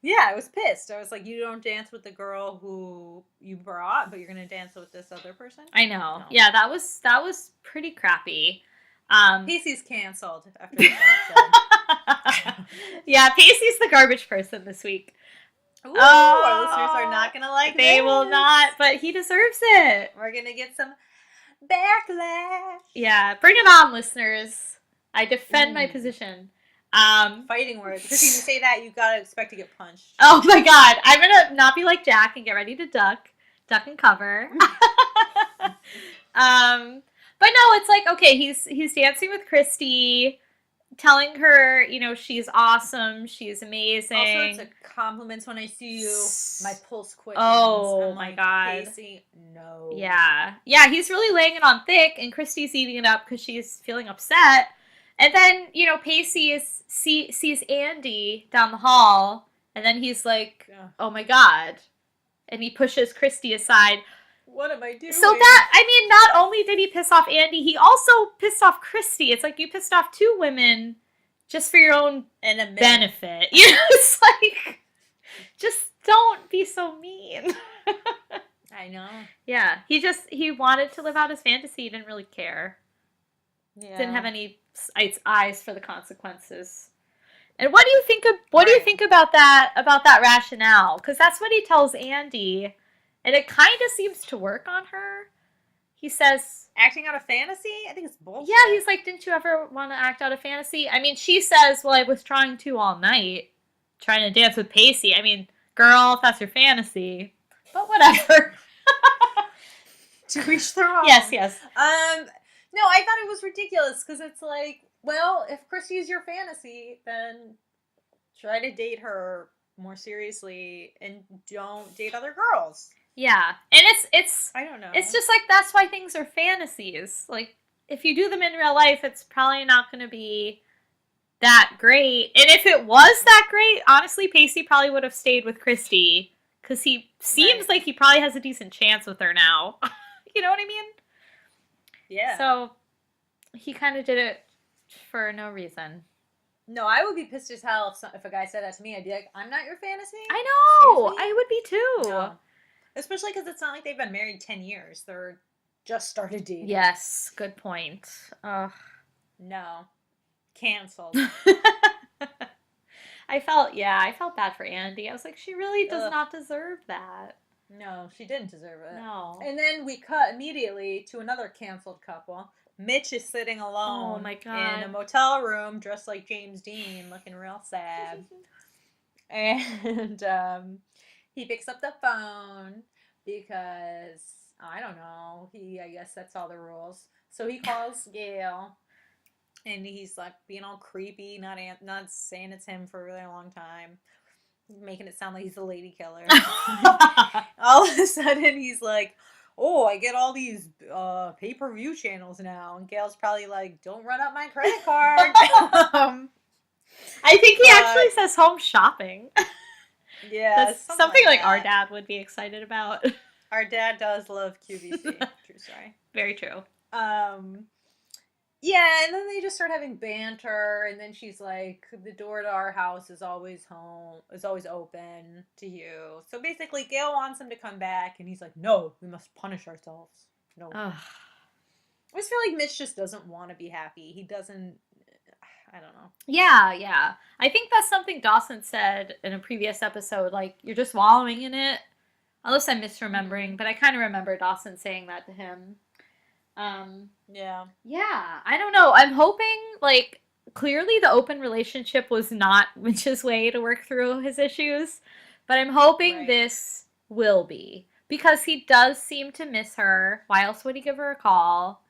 Yeah, I was pissed. I was like, you don't dance with the girl who you brought, but you're going to dance with this other person? I know. No. Yeah, that was pretty crappy. Pacey's canceled after this episode. Yeah, Pacey's the garbage person this week. Ooh, our listeners are not going to like They will not, but he deserves it. We're going to get some backlash. Yeah, bring it on, listeners. I defend my position. Fighting words. Because if you say that, you gotta expect to get punched. Oh my god. I'm gonna not be like Jack and get ready to duck and cover. But no, it's like, okay, he's dancing with Christy, telling her, she's awesome, she's amazing. Also, it's a compliment when I see you. My pulse quickens. Oh, I'm my like, God. Pacey, no. Yeah. Yeah, he's really laying it on thick, and Christy's eating it up because she's feeling upset. And then, Pacey sees Andie down the hall, and then he's like, oh my God. And he pushes Christy aside. What am I doing? So that, I mean, not only did he piss off Andie, he also pissed off Christy. It's like you pissed off two women just for your own benefit. It's like, just don't be so mean. I know. Yeah, he wanted to live out his fantasy. He didn't really care. Yeah. Didn't have any eyes for the consequences. And what do you think do you think about that rationale? Because that's what he tells Andie, and it kind of seems to work on her. He says, acting out of fantasy? I think it's bullshit. Yeah, he's like, didn't you ever want to act out of fantasy? I mean, she says, well, I was trying to all night, trying to dance with Pacey. I mean, girl, if that's your fantasy, but whatever. To each their own. Yes. No, I thought it was ridiculous because it's like, well, if Christy is your fantasy, then try to date her more seriously and don't date other girls. Yeah, and it's I don't know. It's just like, that's why things are fantasies. Like, if you do them in real life, it's probably not going to be that great. And if it was that great, honestly, Pacey probably would have stayed with Christy because he seems like he probably has a decent chance with her now. You know what I mean? Yeah. So he kind of did it for no reason. No, I would be pissed as hell if a guy said that to me. I'd be like, I'm not your fantasy? I know! I would be too. No. Especially because it's not like they've been married 10 years. They're just started dating. Yes, good point. Ugh. No. Canceled. I felt bad for Andie. I was like, she really does not deserve that. No, she didn't deserve it. No. And then we cut immediately to another canceled couple. Mitch is sitting alone in a motel room dressed like James Dean, looking real sad. And he picks up the phone because, I don't know, I guess that's all the rules. So he calls Gail, and he's like being all creepy, not saying it's him for a really long time, making it sound like he's a lady killer. All of a sudden, he's like, oh, I get all these pay-per-view channels now. And Gail's probably like, don't run up my credit card. I think he actually says home shopping. Yeah. That's something like our dad would be excited about. Our dad does love QVC. True story. Very true. Yeah, and then they just start having banter, and then she's like, the door to our house is always open to you. So basically, Gail wants him to come back, and he's like, no, we must punish ourselves. No. I just feel like Mitch just doesn't want to be happy. He doesn't, I don't know. Yeah. I think that's something Dawson said in a previous episode, like, you're just wallowing in it. Unless I'm misremembering, but I kind of remember Dawson saying that to him. Yeah, I don't know. I'm hoping, like, clearly the open relationship was not Mitch's way to work through his issues, but I'm hoping this will be, because he does seem to miss her. Why else would he give her a call?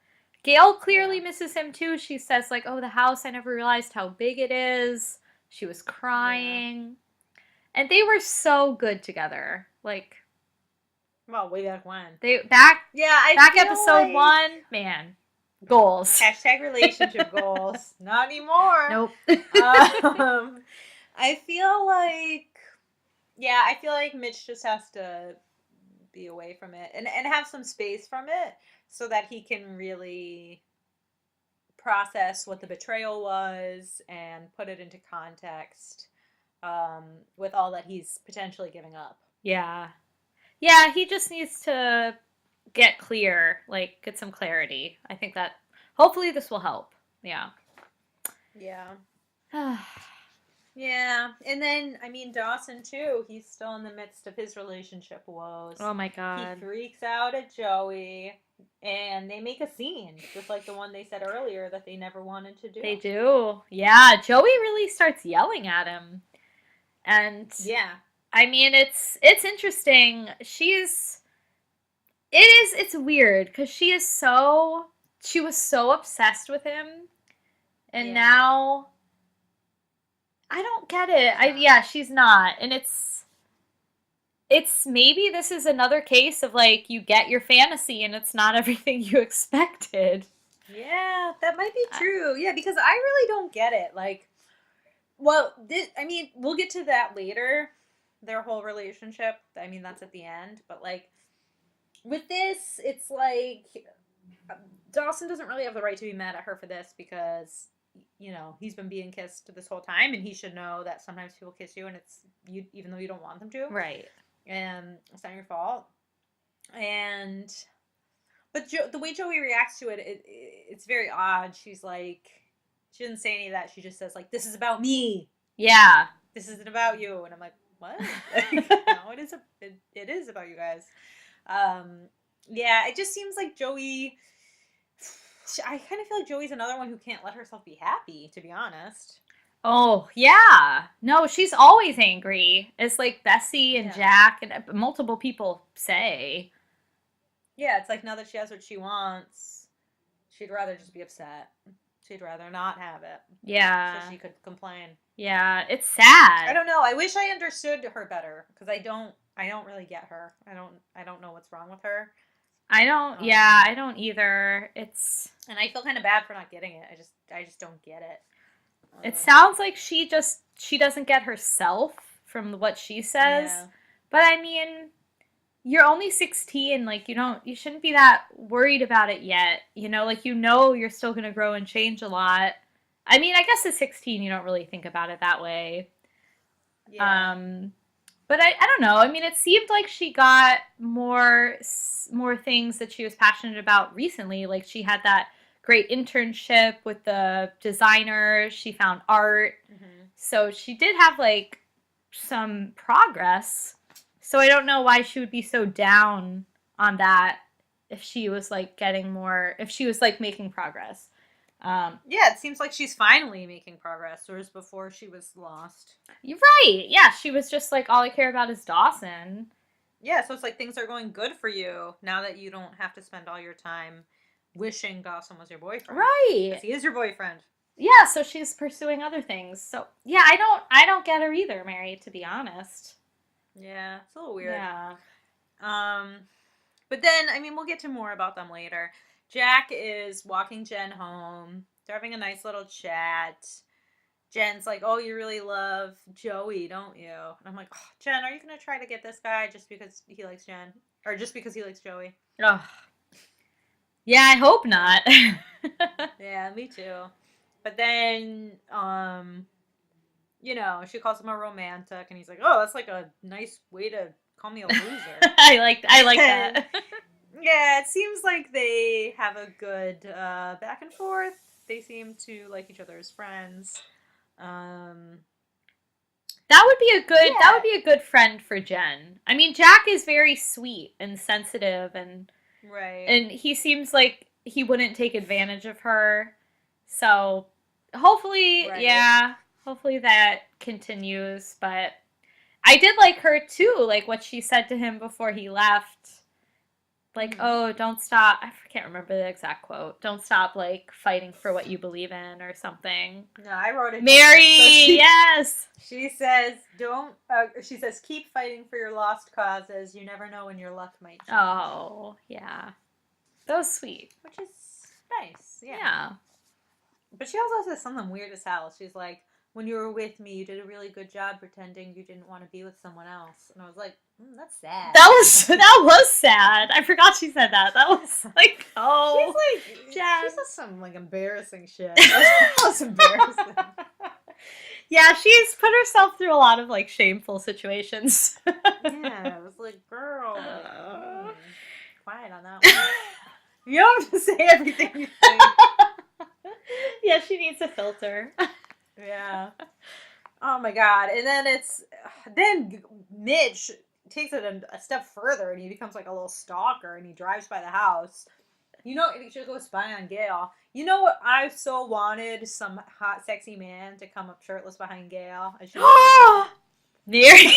Gail clearly misses him too. She says, like, oh, the house, I never realized how big it is. She was crying. And they were so good together. Like, well, way back when. Back episode 1, man. Goals. # relationship goals. Not anymore. Nope. I feel like Mitch just has to be away from it and have some space from it so that he can really process what the betrayal was and put it into context with all that he's potentially giving up. Yeah, he just needs to get clear, like, get some clarity. I think that hopefully this will help. Yeah. Yeah, and then, I mean, Dawson, too, he's still in the midst of his relationship woes. Oh, my God. He freaks out at Joey, and they make a scene, just like the one they said earlier that they never wanted to do. They do. Yeah, Joey really starts yelling at him. And, yeah. I mean, it's interesting. it's weird because she was so obsessed with him, and now I don't get it. She's not, and it's maybe this is another case of like you get your fantasy and it's not everything you expected. Yeah, that might be true. Yeah, because I really don't get it. Like, well, we'll get to that later. Their whole relationship. I mean, that's at the end. But like, with this, it's like Dawson doesn't really have the right to be mad at her for this because he's been being kissed this whole time, and he should know that sometimes people kiss you, and it's you even though you don't want them to. Right. And it's not your fault. But the way Joey reacts to it's very odd. She's like, she doesn't say any of that. She just says like, "This is about me. Yeah. This isn't about you." And I'm like, what? No, it is. It is about you guys. Yeah, it just seems like Joey. I kind of feel like Joey's another one who can't let herself be happy. To be honest. Oh, yeah. No, she's always angry. It's like Bessie and Jack and multiple people say. Yeah, it's like now that she has what she wants, she'd rather just be upset. She'd rather not have it. Yeah. So she could complain. Yeah, it's sad. I don't know. I wish I understood her better because I don't really get her. I don't know what's wrong with her. I don't either. And I feel kind of bad for not getting it. I just don't get it. It sounds like she doesn't get herself from what she says. Yeah. But I mean, you're only 16, like you shouldn't be that worried about it yet. Like you're still going to grow and change a lot. I mean, I guess at 16 you don't really think about it that way. Yeah. But I don't know. I mean, it seemed like she got more things that she was passionate about recently. Like she had that great internship with the designer. She found art. Mm-hmm. So she did have like some progress. So I don't know why she would be so down on that if she was like if she was like making progress. Yeah, it seems like she's finally making progress, whereas before she was lost. You're right. Yeah, she was just like, all I care about is Dawson. Yeah, so it's like things are going good for you now that you don't have to spend all your time wishing Dawson was your boyfriend. Right. Because he is your boyfriend. Yeah, so she's pursuing other things. So yeah, I don't get her either, Mary, to be honest. Yeah, it's a little weird. Yeah. But then, I mean, we'll get to more about them later. Jack is walking Jen home. They're having a nice little chat. Jen's like, "Oh, you really love Joey, don't you?" And I'm like, "Oh, Jen, are you going to try to get this guy just because he likes Jen? Or just because he likes Joey?" Oh. Yeah, I hope not. Yeah, me too. But then, she calls him a romantic, and he's like, "Oh, that's like a nice way to call me a loser." I like that. Yeah, it seems like they have a good back and forth. They seem to like each other as friends. That would be a good friend for Jen. I mean, Jack is very sweet and sensitive, and right. And he seems like he wouldn't take advantage of her. So hopefully, hopefully that continues. But I did like her too, like what she said to him before he left. Like, "Oh, don't stop." I can't remember the exact quote. "Don't stop, like, fighting for what you believe in," or something. No, I wrote it. Mary, so yes. She says, she says, "Keep fighting for your lost causes. You never know when your luck might change." Oh, yeah. That was sweet. Which is nice. Yeah. But she also says something weird as hell. She's like, "When you were with me, you did a really good job pretending you didn't want to be with someone else." And I was like, that's sad. That was sad. I forgot she said that. That was like, oh. She's like, Jen. She says some like embarrassing shit. That was embarrassing. Yeah, she's put herself through a lot of like shameful situations. Yeah, it was like, girl. Quiet on that one. You don't have to say everything you think. Yeah, she needs a filter. Yeah. Oh my god. And then Mitch takes it a step further and he becomes like a little stalker and he drives by the house. He should go spy on Gail. You know what? I so wanted some hot, sexy man to come up shirtless behind Gail. Mary.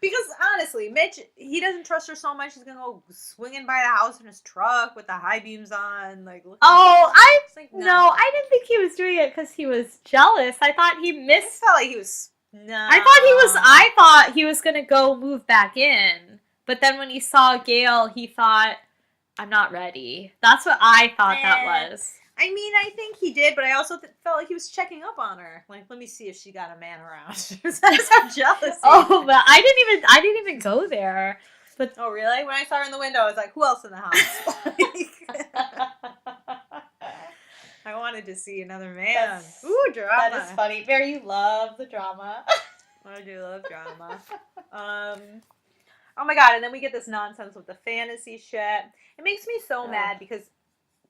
Because honestly, Mitch, he doesn't trust her so much. He's gonna go swinging by the house in his truck with the high beams on, like. Oh, Like, no, I didn't think he was doing it because he was jealous. I thought he It missed. felt like he was. No. I thought he was gonna go move back in. But then when he saw Gail, he thought, I'm not ready. That's what I thought that was. I mean, I think he did, but I also felt like he was checking up on her. Like, let me see if she got a man around. That's some jealousy. Oh, but I didn't even go there. But oh, really? When I saw her in the window, I was like, who else in the house? I wanted to see another man. Ooh, drama. That is funny. Mary, you love the drama. I do love drama. Oh my god, and then we get this nonsense with the fantasy shit. It makes me so mad because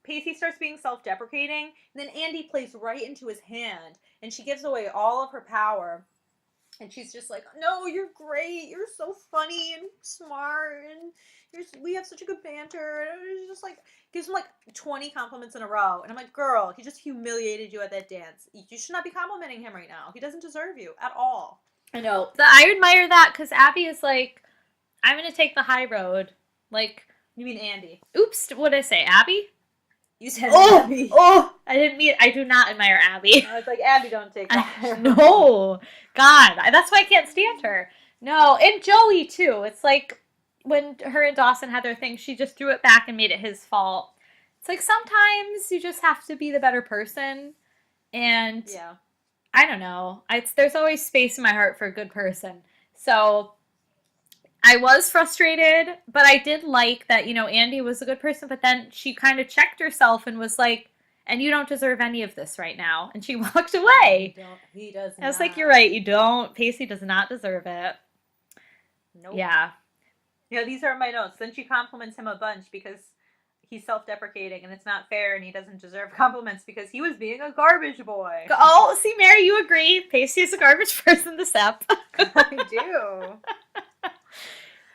Pacey starts being self-deprecating, and then Andie plays right into his hand, and she gives away all of her power. And she's just like, no, you're great. You're so funny and smart, and we have such a good banter. And it's just like, gives him like 20 compliments in a row. And I'm like, girl, he just humiliated you at that dance. You should not be complimenting him right now. He doesn't deserve you at all. I know. I admire that because Abby is like, I'm going to take the high road. Like, you mean Andie? Oops, what did I say? Abby? You said Abby. Oh, I do not admire Abby. I was like, Abby, don't take that. No. God, that's why I can't stand her. No, and Joey, too. It's like when her and Dawson had their thing, she just threw it back and made it his fault. It's like sometimes you just have to be the better person. And yeah. I don't know. There's always space in my heart for a good person. So I was frustrated, but I did like that, Andie was a good person, but then she kind of checked herself and was like, and you don't deserve any of this right now. And she walked away. He does not. I was like, you're right, you don't. Pacey does not deserve it. Nope. Yeah. These are my notes. Then she compliments him a bunch because he's self-deprecating and it's not fair and he doesn't deserve compliments because he was being a garbage boy. Oh, see, Mary, you agree. Pacey is a garbage person, the step. I do.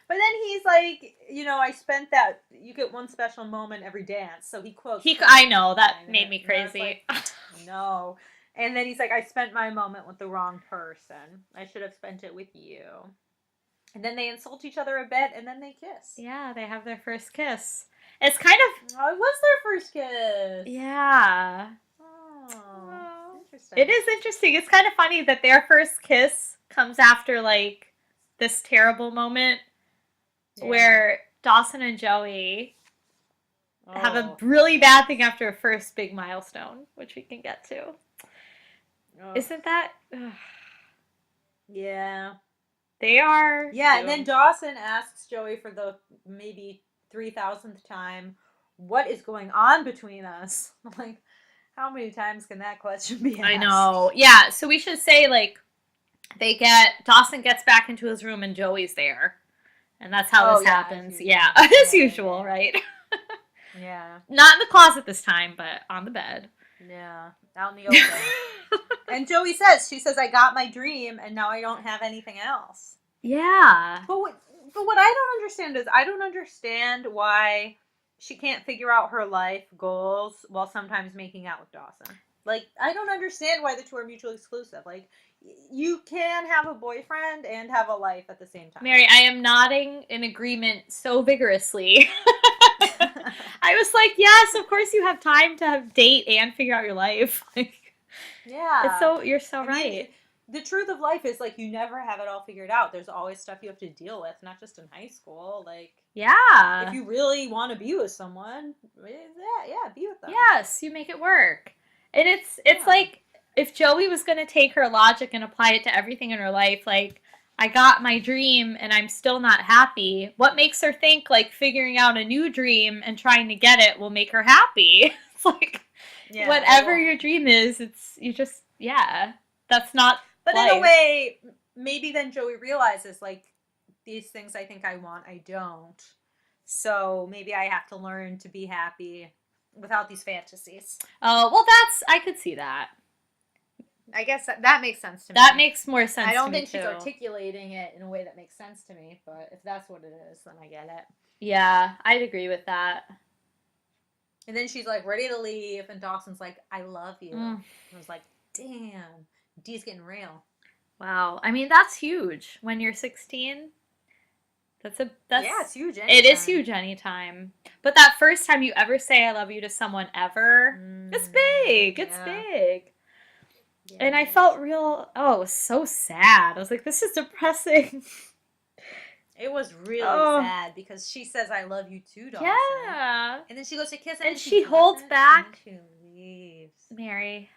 But then he's like, I spent that, you get one special moment every dance. So he quotes. I know, that made me crazy. Like, no. And then he's like, I spent my moment with the wrong person. I should have spent it with you. And then they insult each other a bit and then they kiss. Yeah, they have their first kiss. It's kind of... Oh, it was their first kiss. Yeah. Oh, interesting. It is interesting. It's kind of funny that their first kiss comes after, like, this terrible moment where Dawson and Joey have a really bad thing after a first big milestone, which we can get to. Oh. Isn't that... Yeah. They are... Yeah, and then Dawson asks Joey for the maybe 3,000th time, what is going on between us? Like, how many times can that question be asked? I know. Yeah, so we should say, like, Dawson gets back into his room and Joey's there. And that's how this happens. As usual, right? Yeah. Not in the closet this time, but on the bed. Yeah, out in the open. And Joey she says, I got my dream and now I don't have anything else. Yeah. But what I don't understand is I don't understand why she can't figure out her life goals while sometimes making out with Dawson. Like, I don't understand why the two are mutually exclusive. Like, you can have a boyfriend and have a life at the same time. Mary, I am nodding in agreement so vigorously. I was like, yes, of course you have time to date and figure out your life. Yeah. You're so right. Mean, the truth of life is, like, you never have it all figured out. There's always stuff you have to deal with, not just in high school. Like, yeah. If you really want to be with someone, be with them. Yes, you make it work. And it's like, if Joey was going to take her logic and apply it to everything in her life, like, I got my dream and I'm still not happy, what makes her think, like, figuring out a new dream and trying to get it will make her happy? It's like, whatever your dream is, that's not But life. In a way, maybe then Joey realizes, like, these things I think I want, I don't. So maybe I have to learn to be happy without these fantasies. Oh, well, I could see that. I guess that makes sense to me. That makes more sense to me, I don't think she's articulating it in a way that makes sense to me, but if that's what it is, then I get it. Yeah, I'd agree with that. And then she's, like, ready to leave, and Dawson's like, I love you. And I was like, damn, Dee's getting real. Wow. I mean, that's huge when you're 16. That's Yeah, it's huge. it is huge anytime. But that first time you ever say I love you to someone ever, it's big. It's big. Yeah, And I felt real, it was so sad. I was like, this is depressing. it was really sad because she says I love you too, Dawson. Yeah. And then she goes to kiss him And she holds back. And she leaves. Mary.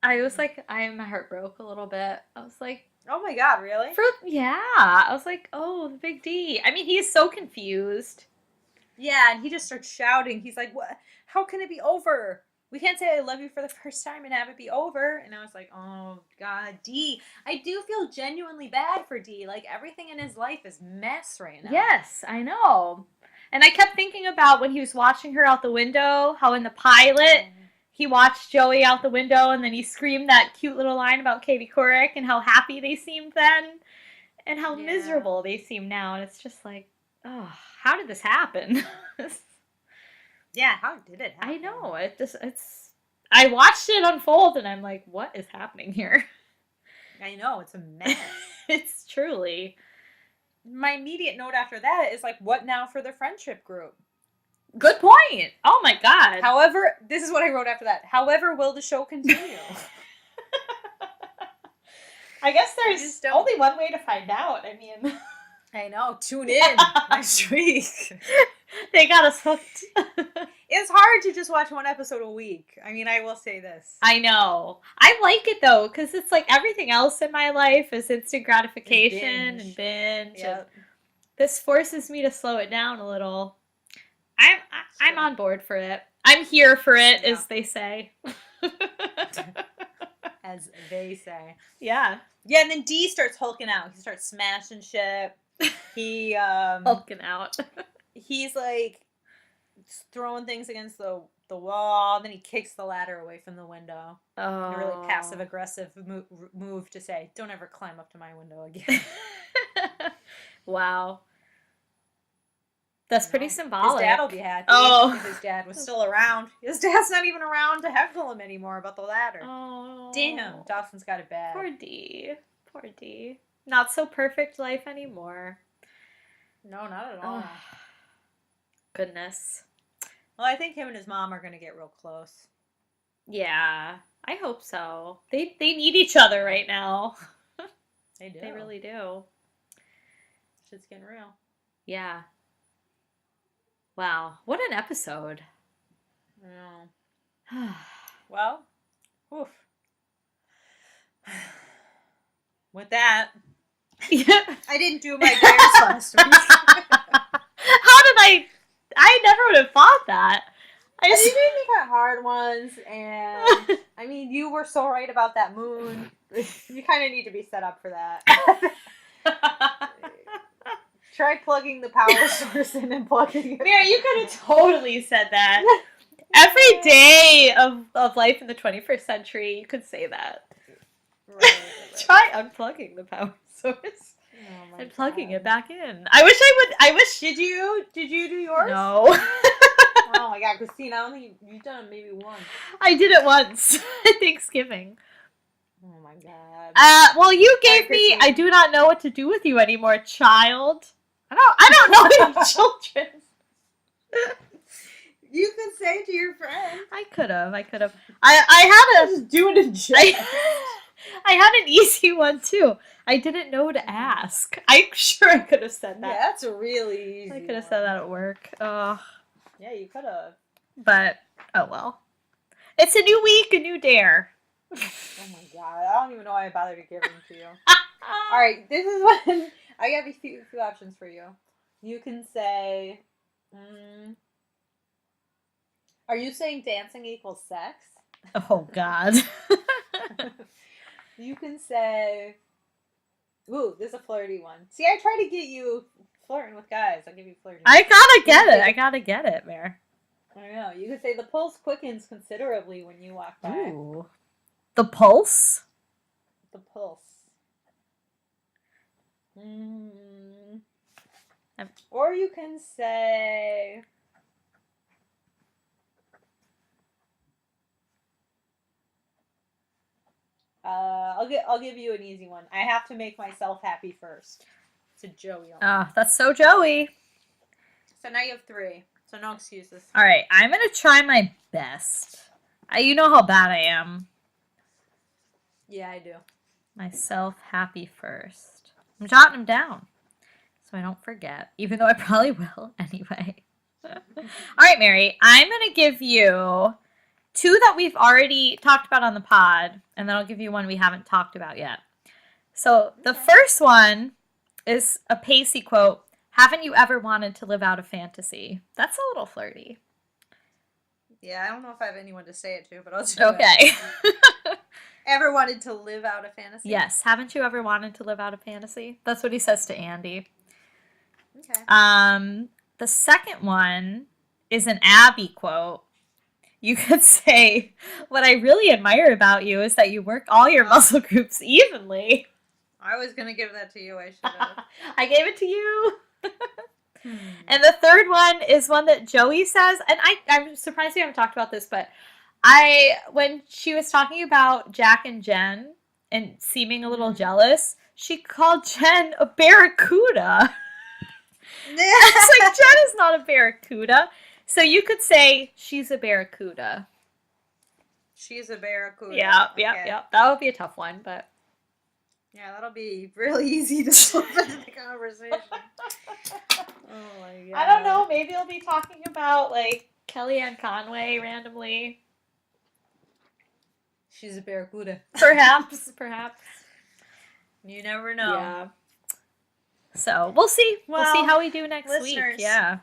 I was like, my heart broke a little bit. I was like, oh my God, really? I was like, oh, the big D. I mean, he's so confused. Yeah, and he just starts shouting. He's like, "What? How can it be over? We can't say I love you for the first time and have it be over." And I was like, oh God, D. I do feel genuinely bad for D. Like, everything in his life is mess right now. Yes, I know. And I kept thinking about when he was watching her out the window, how in the pilot, he watched Joey out the window and then he screamed that cute little line about Katie Couric and how happy they seemed then and how miserable they seem now. And it's just like, oh, how did this happen? Yeah, how did it happen? I know. I watched it unfold and I'm like, what is happening here? I know, it's a mess. It's truly. My immediate note after that is like, what now for the friendship group? Good point. Oh my God. However, this is what I wrote after that. However, will the show continue? I guess there's only one way to find out. I mean, I know. Tune in next week. They got us hooked. It's hard to just watch one episode a week. I mean, I will say this. I know. I like it though, because it's like everything else in my life is instant gratification and binge. Yep. And this forces me to slow it down a little. I'm on board for it. I'm here for it, as they say. As they say. Yeah. Yeah, and then D starts hulking out. He starts smashing shit. He hulking out. He's like throwing things against the wall. Then he kicks the ladder away from the window. Oh. In a really passive aggressive move to say, "Don't ever climb up to my window again." Wow. That's pretty symbolic. His dad will be happy if his dad was still around. His dad's not even around to heckle him anymore about the ladder. Oh. Damn, Dawson's got it bad. Poor D. Poor D. Not so perfect life anymore. No, not at all. Goodness. Well, I think him and his mom are going to get real close. Yeah, I hope so. They need each other right now. They do. They really do. Shit's getting real. Yeah. Wow, what an episode. Yeah. Well, oof. With that, I didn't do my dares last week. How did I never would have thought that. You made me cut hard ones, and I mean, you were so right about that moon. You kind of need to be set up for that. Try plugging the power source in and plugging it. Mary, you could have totally said that. Every day of life in the 21st century, you could say that. Right. Try unplugging the power source and plugging it back in. I wish. Did you do yours? No. Oh my God, Christine, I don't think you've done it maybe once. I did it once at Thanksgiving. Oh my God. Well, you gave me. I do not know what to do with you anymore, child. I don't know any children. You could say it to your friend. I could have. I had a just do it in jest. I had an easy one too. I didn't know to ask. I'm sure I could have said that. Yeah, that's a really easy. I could have said that at work. Oh. Yeah, you could have. But oh well. It's a new week, a new dare. Oh my God, I don't even know why I bothered to give them to you. All right, this is when I have a few options for you. You can say, are you saying dancing equals sex? Oh God. You can say, ooh, this is a flirty one. See, I try to get you flirting with guys. I'll give you flirty. I gotta get it, Mare. I know. You could say the pulse quickens considerably when you walk by. Ooh. The pulse? The pulse. Or you can say, I'll give you an easy one. I have to make myself happy first. to Joey. Oh, that's so Joey. So now you have 3. So no excuses. All right, I'm going to try my best. You know how bad I am. Yeah, I do. Myself happy first. I'm jotting them down so I don't forget, even though I probably will anyway. All right, Mary, I'm going to give you 2 that we've already talked about on the pod, and then I'll give you one we haven't talked about yet. So the first one is a Pacey quote, "Haven't you ever wanted to live out a fantasy?" That's a little flirty. Yeah, I don't know if I have anyone to say it to, but I'll do it. Okay. Ever wanted to live out a fantasy? Yes. Haven't you ever wanted to live out a fantasy? That's what he says to Andie. Okay. The second one is an Abby quote. You could say, "What I really admire about you is that you work all your muscle groups evenly." I was going to give that to you. I should have. I gave it to you. And the third one is one that Joey says, and I'm surprised we haven't talked about this, but when she was talking about Jack and Jen and seeming a little jealous, she called Jen a barracuda. It's like, Jen is not a barracuda. So you could say she's a barracuda. She's a barracuda. Yeah, Okay. yeah. That would be a tough one, but. Yeah, that'll be really easy to slip into the conversation. Oh my god. I don't know. Maybe I'll be talking about, like, Kellyanne Conway randomly. She's a barracuda. Perhaps. You never know. Yeah. So, we'll see. We'll see how we do next listeners, week. Yeah.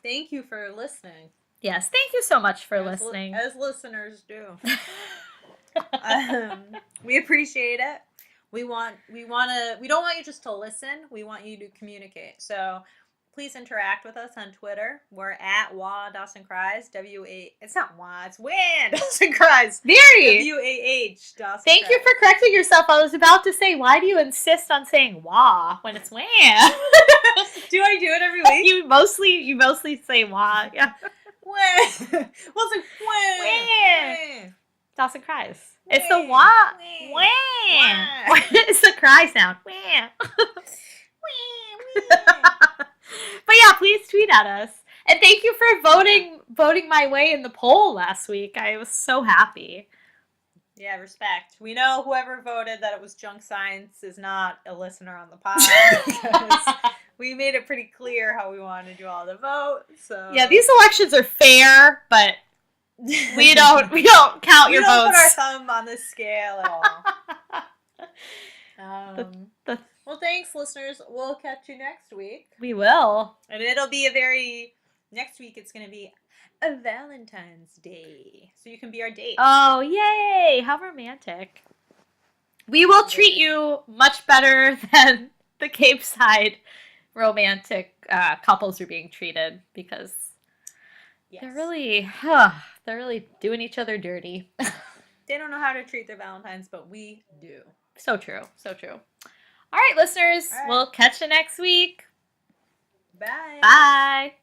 Thank you for listening. Yes, thank you so much for listening. As listeners do. We appreciate it. We don't want you just to listen. We want you to communicate. So please interact with us on Twitter. We're at Dawson Cries. It's not it's Wan Dawson Cries. Mary! WAH Dawson Thank Cries. you for correcting yourself. I was about to say, why do you insist on saying wah when it's wham? Do I do it every week? You mostly say wah. Yeah. Well, it's like Wham. Dawson Cries. Wham. It's the wah. Wham. Wham. It's the cry sound. Wham. But yeah, please tweet at us. And thank you for voting my way in the poll last week. I was so happy. Yeah, respect. We know whoever voted that it was junk science is not a listener on the pod because we made it pretty clear how we wanted you all to vote. So yeah, these elections are fair, but we don't count your votes. We don't put our thumb on the scale at all. Well, thanks, listeners. We'll catch you next week. We will. And it'll be next week it's going to be a Valentine's Day. So you can be our date. Oh, yay. How romantic. We will treat you much better than the Cape Side romantic couples are being treated because they're really doing each other dirty. They don't know how to treat their Valentines, but we do. So true. All right, listeners. All right. We'll catch you next week. Bye. Bye.